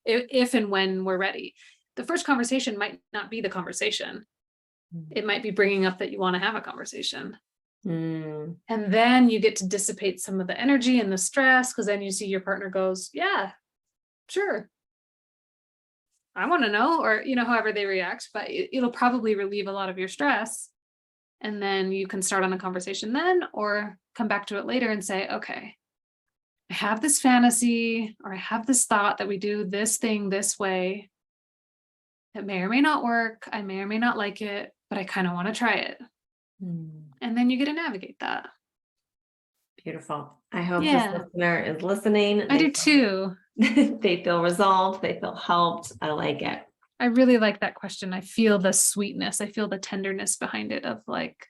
if and when we're ready. The first conversation might not be the conversation. It might be bringing up that you want to have a conversation. And then you get to dissipate some of the energy and the stress, because then you see your partner goes, yeah, sure, I want to know, or, however they react, but it'll probably relieve a lot of your stress. And then you can start on a conversation then, or come back to it later and say, okay, I have this fantasy, or I have this thought that we do this thing this way. It may or may not work. I may or may not like it, but I kind of want to try it. And then you get to navigate that. Beautiful. I hope this Yeah, listener is listening. I do too. They feel resolved. They feel helped. I like it. I really like that question. I feel the sweetness. I feel the tenderness behind it of like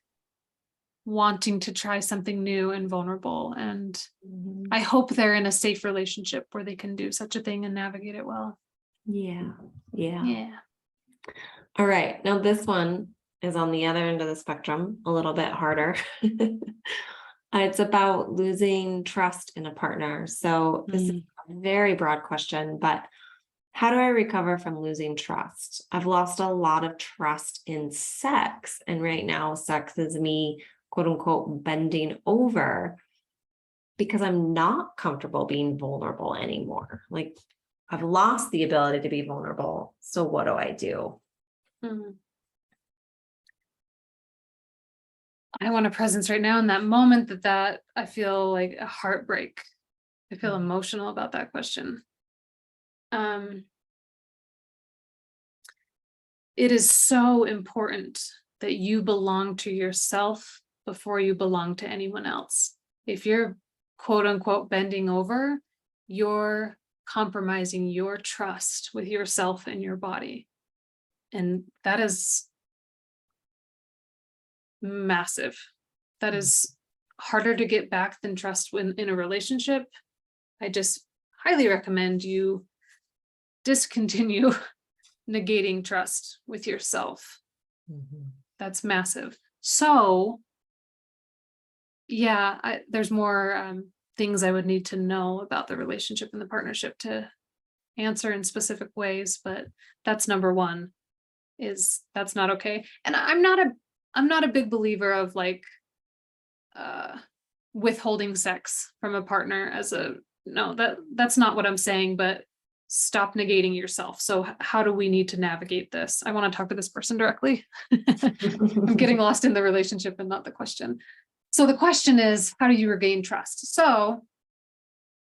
wanting to try something new and vulnerable. And I hope they're in a safe relationship where they can do such a thing and navigate it well. Yeah. Yeah. Yeah. All right. Now this one is on the other end of the spectrum, a little bit harder. It's about losing trust in a partner. So this is a very broad question, but how do I recover from losing trust? I've lost a lot of trust in sex. And right now, sex is me, quote unquote, bending over because I'm not comfortable being vulnerable anymore. Like I've lost the ability to be vulnerable. So what do I do? I want a presence right now in that moment that I feel like a heartbreak. I feel emotional about that question. It is so important that you belong to yourself before you belong to anyone else. If you're quote unquote bending over, you're compromising your trust with yourself and your body. And that is massive. That is harder to get back than trust in a relationship. I just highly recommend you discontinue negating trust with yourself. That's massive. So yeah, there's more things I would need to know about the relationship and the partnership to answer in specific ways, but that's number one, is that's not okay. And I'm not a big believer of like withholding sex from a partner as a, no, that's not what I'm saying, but stop negating yourself. So how do we need to navigate this? I want to talk to this person directly. I'm getting lost in the relationship and not the question. So the question is, how do you regain trust? So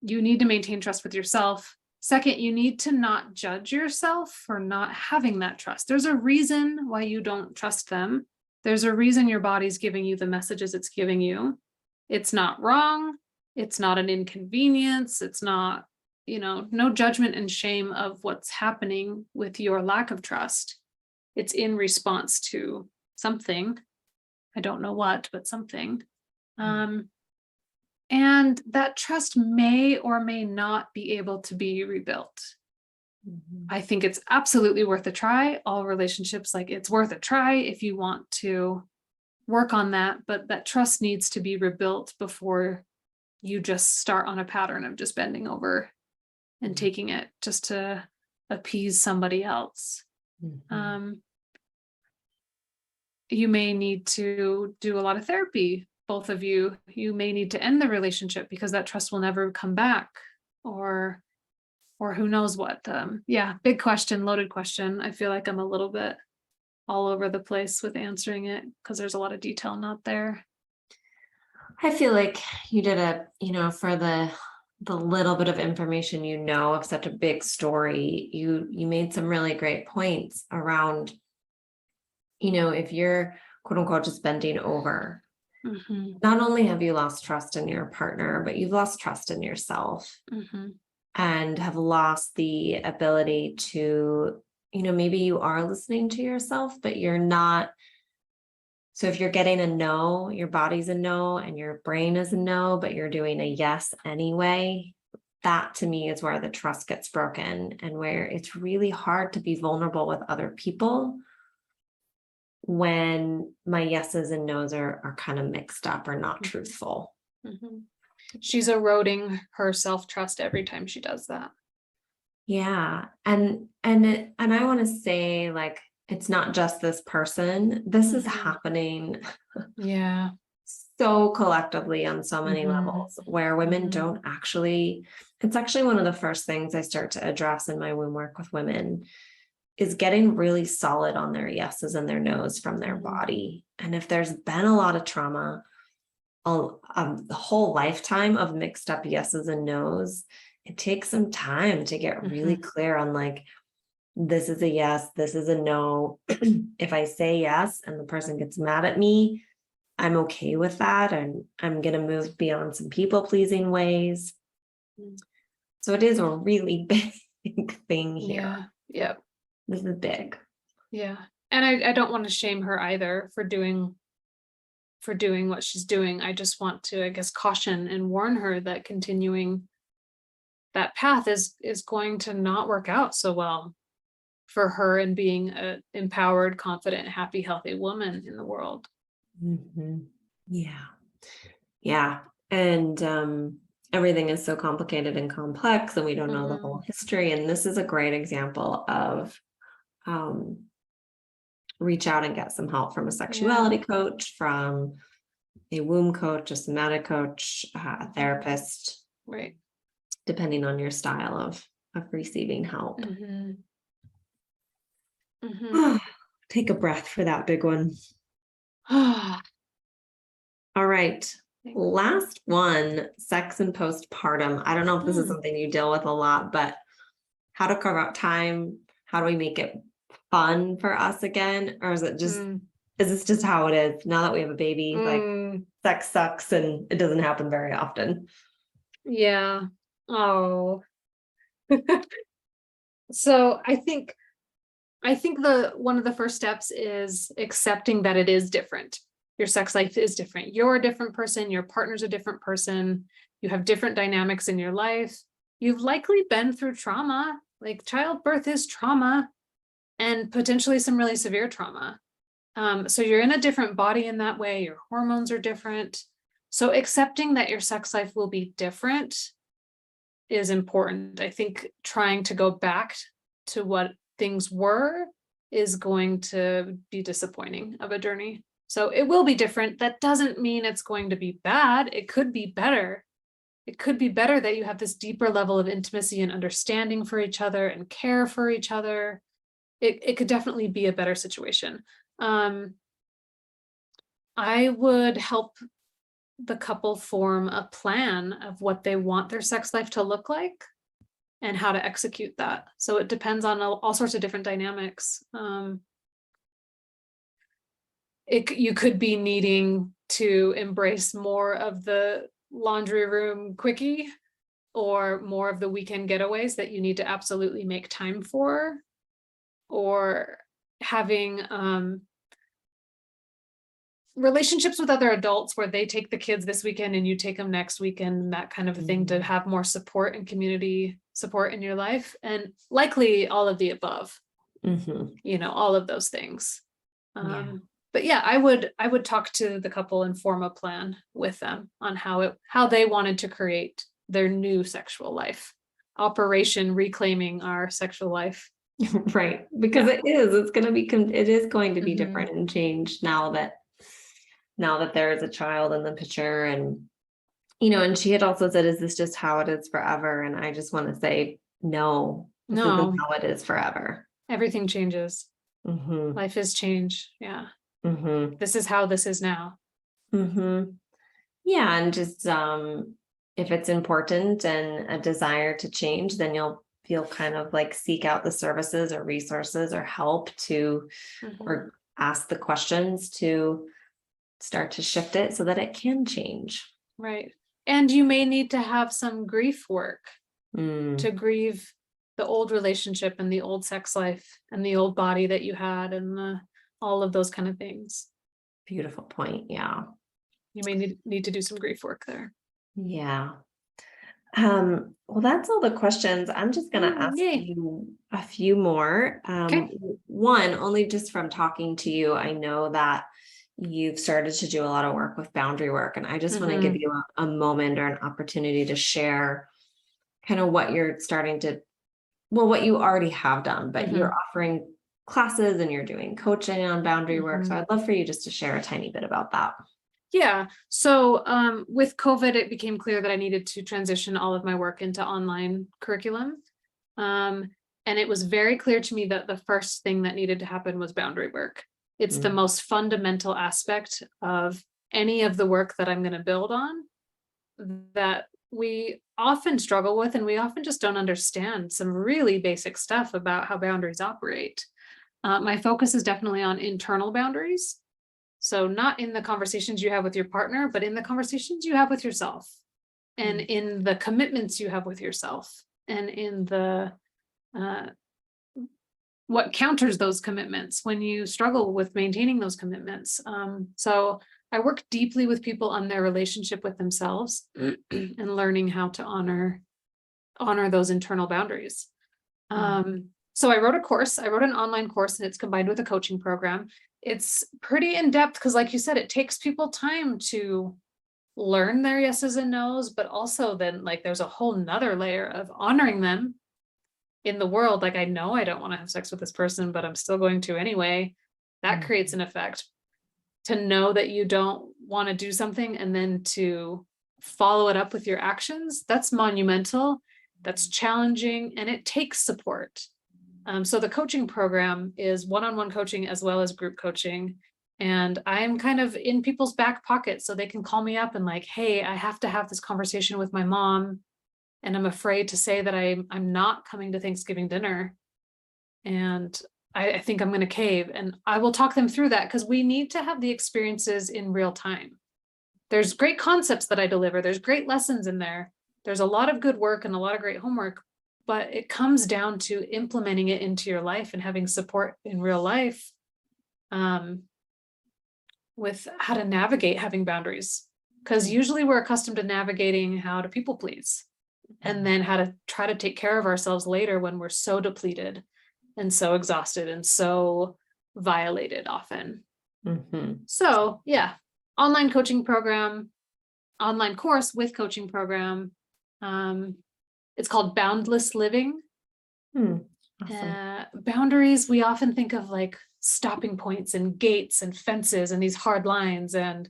you need to maintain trust with yourself. Second, you need to not judge yourself for not having that trust. There's a reason why you don't trust them. There's a reason your body's giving you the messages it's giving you. It's not wrong. It's not an inconvenience. It's not, no judgment and shame of what's happening with your lack of trust. It's in response to something. I don't know what, but something. And that trust may or may not be able to be rebuilt. I think it's absolutely worth a try. All relationships, like it's worth a try if you want to work on that, but that trust needs to be rebuilt before you just start on a pattern of just bending over and taking it just to appease somebody else. You may need to do a lot of therapy, both of you. You may need to end the relationship because that trust will never come back, or who knows what. Yeah, big question, loaded question. I feel like I'm a little bit all over the place with answering it because there's a lot of detail not there. I feel like you did for the little bit of information, of such a big story, you made some really great points around, if you're quote unquote just bending over, not only have you lost trust in your partner, but you've lost trust in yourself and have lost the ability to, maybe you are listening to yourself, but you're not. So if you're getting a no, your body's a no and your brain is a no, but you're doing a yes anyway, that to me is where the trust gets broken and where it's really hard to be vulnerable with other people when my yeses and nos are kind of mixed up or not truthful. She's eroding her self-trust every time she does that. Yeah. And I want to say, like, it's not just this person. This is happening so collectively on so many levels where women don't actually, it's actually one of the first things I start to address in my womb work with women is getting really solid on their yeses and their nos from their body. And if there's been a lot of trauma, the whole lifetime of mixed up yeses and nos, it takes some time to get really clear on like, this is a yes, this is a no. If I say yes and the person gets mad at me, I'm okay with that. And I'm going to move beyond some people pleasing ways. So it is a really big thing here. Yeah. This is big. Yeah. And I don't want to shame her either for doing what she's doing. I just want to, I guess, caution and warn her that continuing that path is going to not work out so well for her and being an empowered, confident, happy, healthy woman in the world. Yeah. And everything is so complicated and complex, and we don't know the whole history. And this is a great example of reach out and get some help from a sexuality coach, from a womb coach, a somatic coach, a therapist, right? Depending on your style of receiving help. Take a breath for that big one. All right. Last one, sex and postpartum. I don't know if this is something you deal with a lot, but how to carve out time? How do we make it fun for us again? Or is it just, is this just how it is now that we have a baby? Like sex sucks and it doesn't happen very often. Yeah. Oh. So I think one of the first steps is accepting that it is different. Your sex life is different. You're a different person. Your partner's a different person. You have different dynamics in your life. You've likely been through trauma, like childbirth is trauma, and potentially some really severe trauma. So you're in a different body in that way. Your hormones are different. So accepting that your sex life will be different is important. I think trying to go back to what things were is going to be disappointing of a journey. So it will be different. That doesn't mean it's going to be bad. It could be better. It could be better that you have this deeper level of intimacy and understanding for each other and care for each other. It could definitely be a better situation. I would help the couple form a plan of what they want their sex life to look like and how to execute that. So it depends on all sorts of different dynamics. You could be needing to embrace more of the laundry room quickie or more of the weekend getaways that you need to absolutely make time for, or having relationships with other adults where they take the kids this weekend and you take them next weekend, that kind of a thing, to have more support and community support in your life, and likely all of the above, all of those things. But yeah, I would talk to the couple and form a plan with them on how they wanted to create their new sexual life. Operation Reclaiming Our Sexual Life. Right. Because it is going to be different and change now that there is a child in the picture. And and she had also said, is this just how it is forever? And I just want to say, no, this isn't how it is forever. Everything changes. Life is change. Yeah. This is how this is now. Yeah. And just if it's important and a desire to change, then you'll kind of like seek out the services or resources or help to or ask the questions to start to shift it so that it can change. Right. And you may need to have some grief work to grieve the old relationship and the old sex life and the old body that you had and all of those kind of things. Beautiful point. Yeah. You may need to do some grief work there. Yeah. Well, that's all the questions. I'm just going to ask you a few more. One, only just from talking to you, I know that you've started to do a lot of work with boundary work, and I just want to give you a moment or an opportunity to share kind of what you're starting to, what you already have done, but you're offering classes and you're doing coaching on boundary work. So I'd love for you just to share a tiny bit about that. Yeah. So with COVID, it became clear that I needed to transition all of my work into online curriculum. And it was very clear to me that the first thing that needed to happen was boundary work. It's the most fundamental aspect of any of the work that I'm going to build on that we often struggle with, and we often just don't understand some really basic stuff about how boundaries operate. My focus is definitely on internal boundaries. So not in the conversations you have with your partner, but in the conversations you have with yourself, and in the commitments you have with yourself, and in the what counters those commitments when you struggle with maintaining those commitments. So I work deeply with people on their relationship with themselves and learning how to honor those internal boundaries. So I wrote an online course, and it's combined with a coaching program. It's pretty in-depth because, like you said, it takes people time to learn their yeses and nos, but also then like there's a whole nother layer of honoring them in the world. Like, I know I don't want to have sex with this person, but I'm still going to anyway. That creates an effect. To know that you don't want to do something and then to follow it up with your actions, that's monumental, that's challenging, and it takes support. So the coaching program is one-on-one coaching as well as group coaching. And I'm kind of in people's back pocket, so they can call me up and like, hey, I have to have this conversation with my mom, and I'm afraid to say that I'm not coming to Thanksgiving dinner, and I think I'm going to cave. And I will talk them through that, because we need to have the experiences in real time. There's great concepts that I deliver. There's great lessons in there. There's a lot of good work and a lot of great homework, but it comes down to implementing it into your life and having support in real life with how to navigate having boundaries. Because usually we're accustomed to navigating how to people please, and then how to try to take care of ourselves later when we're so depleted and so exhausted and so violated often. So yeah, online coaching program, online course with coaching program. It's called Boundless Living. Awesome. Boundaries, we often think of like stopping points and gates and fences and these hard lines. And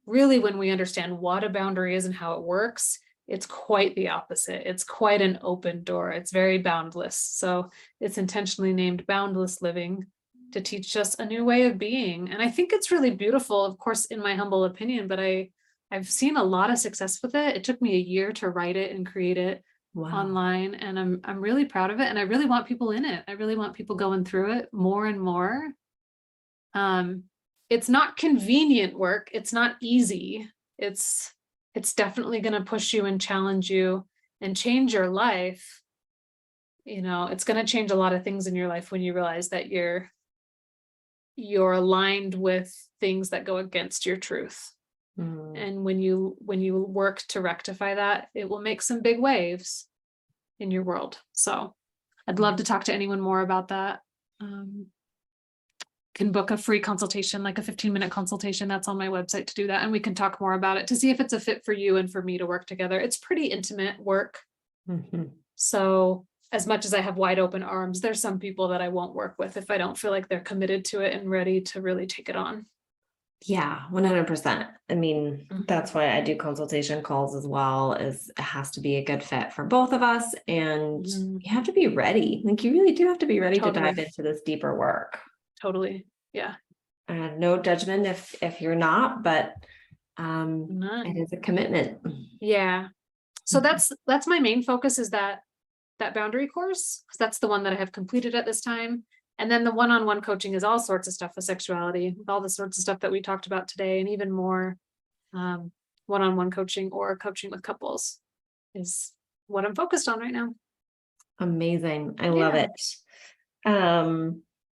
really, when we understand what a boundary is and how it works, it's quite the opposite. It's quite an open door. It's very boundless. So it's intentionally named Boundless Living to teach us a new way of being. And I think it's really beautiful, of course, in my humble opinion, but I've seen a lot of success with it. It took me a year to write it and create it online, and I'm really proud of it. And I really want people in it. I really want people going through it more and more. It's not convenient work. It's not easy. It's definitely going to push you and challenge you and change your life. You know, it's going to change a lot of things in your life when you realize that you're aligned with things that go against your truth. And when you work to rectify that, it will make some big waves in your world. So I'd love to talk to anyone more about that. Can book a free consultation, like a 15-minute consultation. That's on my website to do that. And we can talk more about it to see if it's a fit for you and for me to work together. It's pretty intimate work. So as much as I have wide open arms, there's some people that I won't work with if I don't feel like they're committed to it and ready to really take it on. Yeah, 100%. I mean, that's why I do consultation calls as well, is it has to be a good fit for both of us. And you have to be ready. Like, you really do have to be ready to dive into this deeper work. Totally. Yeah. No judgment if you're not, but it is a commitment. Yeah. So that's my main focus, is that boundary course, because that's the one that I have completed at this time. And then the one-on-one coaching is all sorts of stuff with sexuality, with all the sorts of stuff that we talked about today, and even more. One-on-one coaching or coaching with couples is what I'm focused on right now. Amazing. I love it.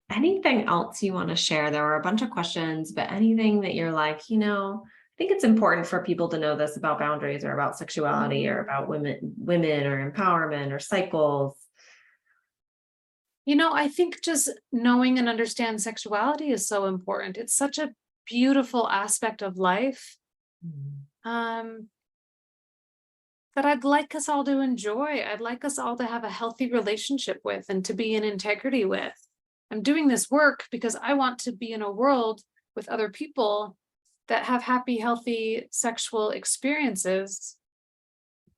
Anything else you want to share? There were a bunch of questions, but anything that you're like, I think it's important for people to know this about boundaries, or about sexuality, or about women or empowerment or cycles. I think just knowing and understand sexuality is so important. It's such a beautiful aspect of life that I'd like us all to enjoy. I'd like us all to have a healthy relationship with and to be in integrity with. I'm doing this work because I want to be in a world with other people that have happy, healthy sexual experiences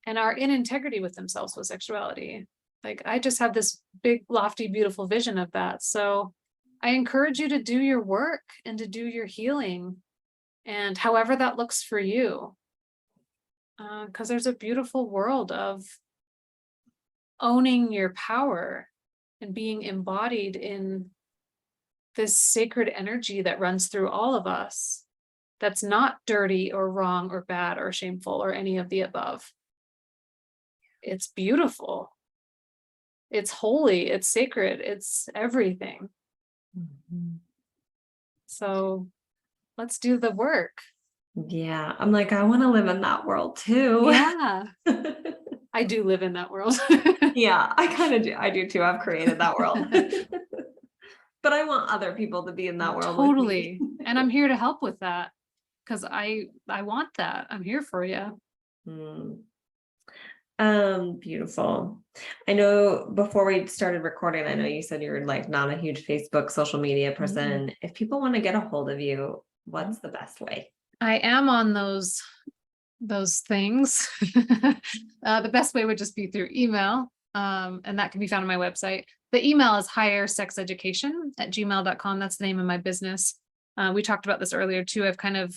and are in integrity with themselves with sexuality. Like, I just have this big, lofty, beautiful vision of that. So I encourage you to do your work and to do your healing And however that looks for you, because there's a beautiful world of owning your power and being embodied in this sacred energy that runs through all of us. That's not dirty or wrong or bad or shameful or any of the above. It's beautiful. It's holy. It's sacred. It's everything. Mhm. So let's do the work. Yeah. I'm like, I want to live in that world too. Yeah. I do live in that world. Yeah, I kind of do. I do too. I've created that world. But I want other people to be in that world with me. Totally. And I'm here to help with that because I want that. I'm here for you. Beautiful. I know before we started recording, I know you said you're like not a huge Facebook social media person. If people want to get a hold of you, what's the best way? I am on those things. The best way would just be through email. And that can be found on my website. The email is highersexeducation@gmail.com. That's the name of my business. We talked about this earlier too. I've kind of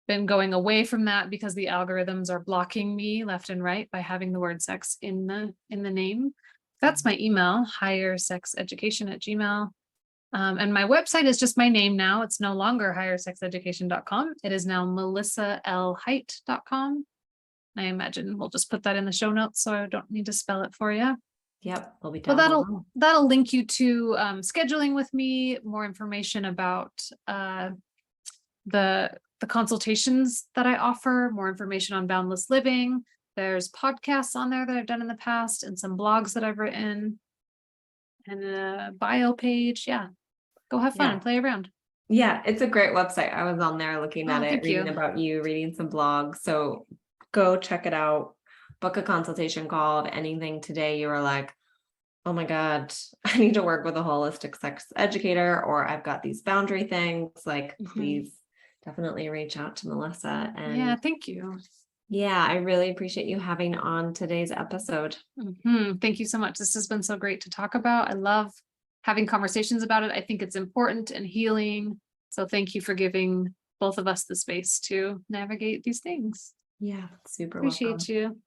been going away from that because the algorithms are blocking me left and right by having the word sex in the name. That's my email, highersexeducation@gmail. And my website is just my name now. It's no longer highersexeducation.com. It is now melissallhite.com. I imagine we'll just put that in the show notes so I don't need to spell it for you. Yep, we'll be Well, down below. that'll link you to scheduling with me, more information about the consultations that I offer, more information on boundless living. There's podcasts on there that I've done in the past and some blogs that I've written and a bio page. Yeah. Go have fun and play around. Yeah, it's a great website. I was on there looking at it, reading you. about you, reading some blogs. So go check it out. Book a consultation call. If anything today you were like, oh my God, I need to work with a holistic sex educator, or I've got these boundary things, like please definitely reach out to Melissa. And yeah, thank you. Yeah, I really appreciate you having on today's episode. Thank you so much. This has been so great to talk about. I love having conversations about it. I think it's important and healing. So thank you for giving both of us the space to navigate these things. Yeah, super Appreciate welcome. you.